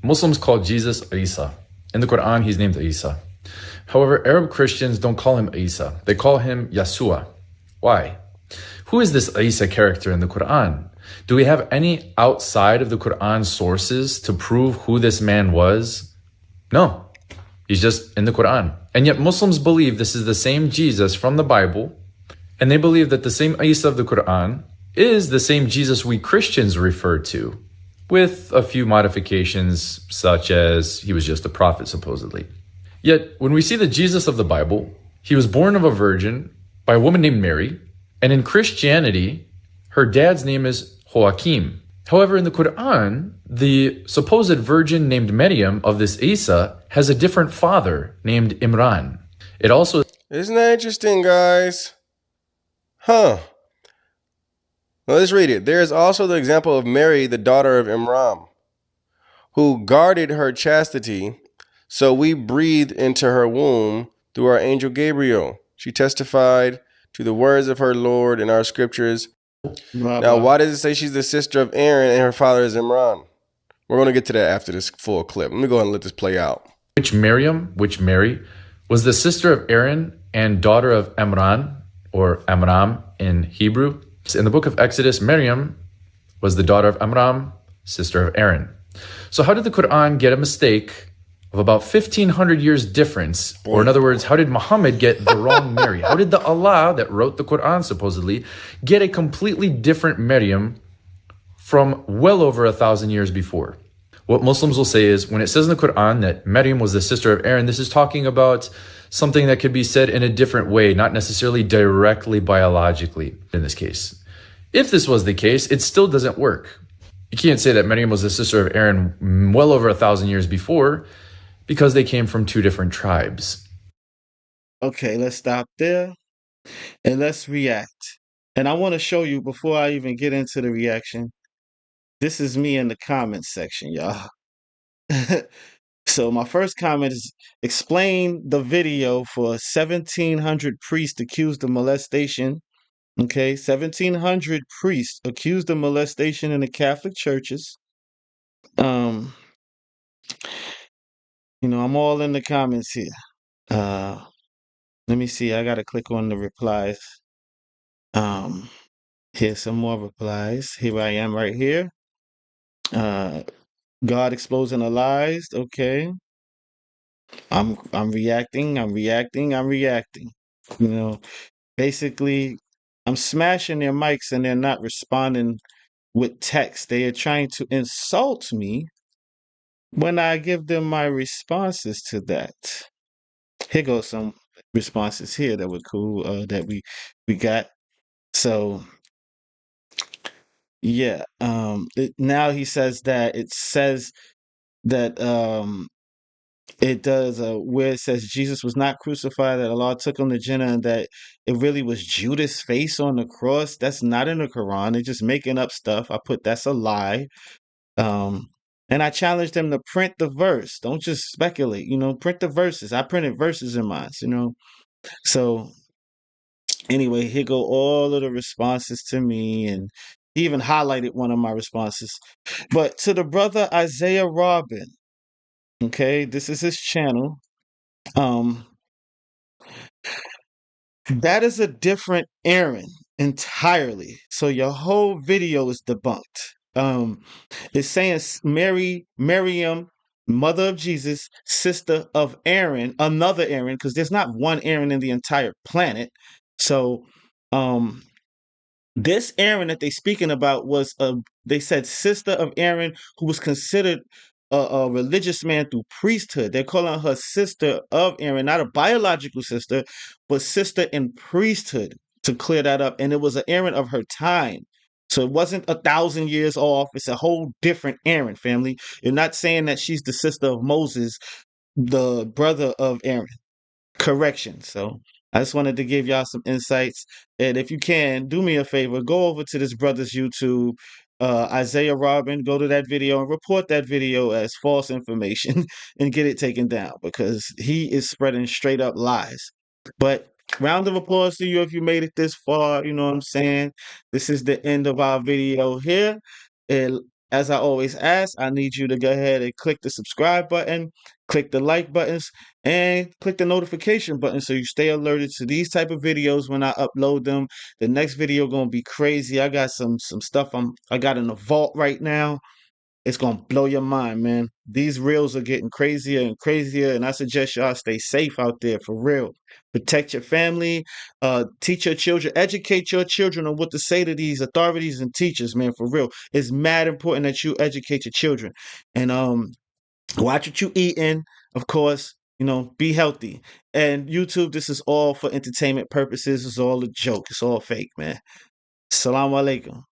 Muslims call Jesus Isa. In the Quran, he's named Isa. However, Arab Christians don't call him Isa. They call him Yasua. Why? Who is this Isa character in the Quran? Do we have any outside of the Quran sources to prove who this man was? No. He's just in the Quran. And yet Muslims believe this is the same Jesus from the Bible, and they believe that the same Isa of the Quran is the same Jesus we Christians refer to, with a few modifications, such as he was just a prophet, supposedly. Yet, when we see the Jesus of the Bible, he was born of a virgin by a woman named Mary, and in Christianity, her dad's name is Joachim. However, in the Quran, the supposed virgin named Maryam of this Isa has a different father named Imran. It also... Isn't that interesting, guys? Huh. Well, let's read it. There is also the example of Mary, the daughter of Imran, who guarded her chastity, so we breathed into her womb through our angel Gabriel. She testified to the words of her Lord in our scriptures. Now, why does it say she's the sister of Aaron and her father is Imran? We're going to get to that after this full clip. Let me go ahead and let this play out. Which Mary, was the sister of Aaron and daughter of Amram, or Amram in Hebrew. In the book of Exodus, Miriam was the daughter of Amram, sister of Aaron. So how did the Quran get a mistake of about 1,500 years difference? Or in other words, how did Muhammad get the wrong Mary? How did the Allah that wrote the Quran supposedly get a completely different Maryam from well over 1,000 years before? What Muslims will say is when it says in the Quran that Maryam was the sister of Aaron, this is talking about something that could be said in a different way, not necessarily directly biologically in this case. If this was the case, it still doesn't work. You can't say that Maryam was the sister of Aaron well over 1,000 years before because they came from two different tribes. Okay, let's stop there and let's react. And I want to show you before I even get into the reaction. This is me in the comments section, y'all. So my first comment is explain the video for 1,700 priests accused of molestation. Okay, 1,700 priests accused of molestation in the Catholic churches. I'm all in the comments here. Let me see. I gotta click on the replies. Here's some more replies. Here I am right here. God exposing the lies. Okay. I'm reacting. Basically, I'm smashing their mics and they're not responding with text. They are trying to insult me when I give them my responses to that. Here goes some responses here that were cool that we got. So yeah, now he says that it says that it does where it says Jesus was not crucified, that Allah took him to Jannah, and that it really was Judas' face on the cross. That's not in the Quran. They're just making up stuff. I put that's a lie. And I challenged them to print the verse. Don't just speculate, print the verses. I printed verses in mine, So anyway, here go all of the responses to me, and he even highlighted one of my responses. But to the brother Isaiah Robin, okay, this is his channel. That is a different Aaron entirely. So your whole video is debunked. It's saying Miriam, mother of Jesus, sister of Aaron, another Aaron, because there's not one Aaron in the entire planet. So, this Aaron that they speaking about was they said sister of Aaron, who was considered a religious man through priesthood. They're calling her sister of Aaron, not a biological sister, but sister in priesthood, to clear that up. And it was an Aaron of her time. So it wasn't 1,000 years off. It's a whole different Aaron, family. You're not saying that she's the sister of Moses, the brother of Aaron. Correction. So I just wanted to give y'all some insights. And if you can, do me a favor, go over to this brother's YouTube, Isaiah Robin, go to that video and report that video as false information and get it taken down because he is spreading straight up lies. But round of applause to you if you made it this far. You know what I'm saying? This is the end of our video here. And as I always ask, I need you to go ahead and click the subscribe button, click the like buttons, and click the notification button so you stay alerted to these type of videos when I upload them. The next video gonna be crazy. I got some stuff I got in the vault right now. It's gonna blow your mind, man. These reels are getting crazier and crazier, and I suggest y'all stay safe out there for real. Protect your family, teach your children, educate your children on what to say to these authorities and teachers, man, for real. It's mad important that you educate your children. And watch what you eating, of course. You know, be healthy. And YouTube, this is all for entertainment purposes. It's all a joke. It's all fake, man. Assalamu alaikum.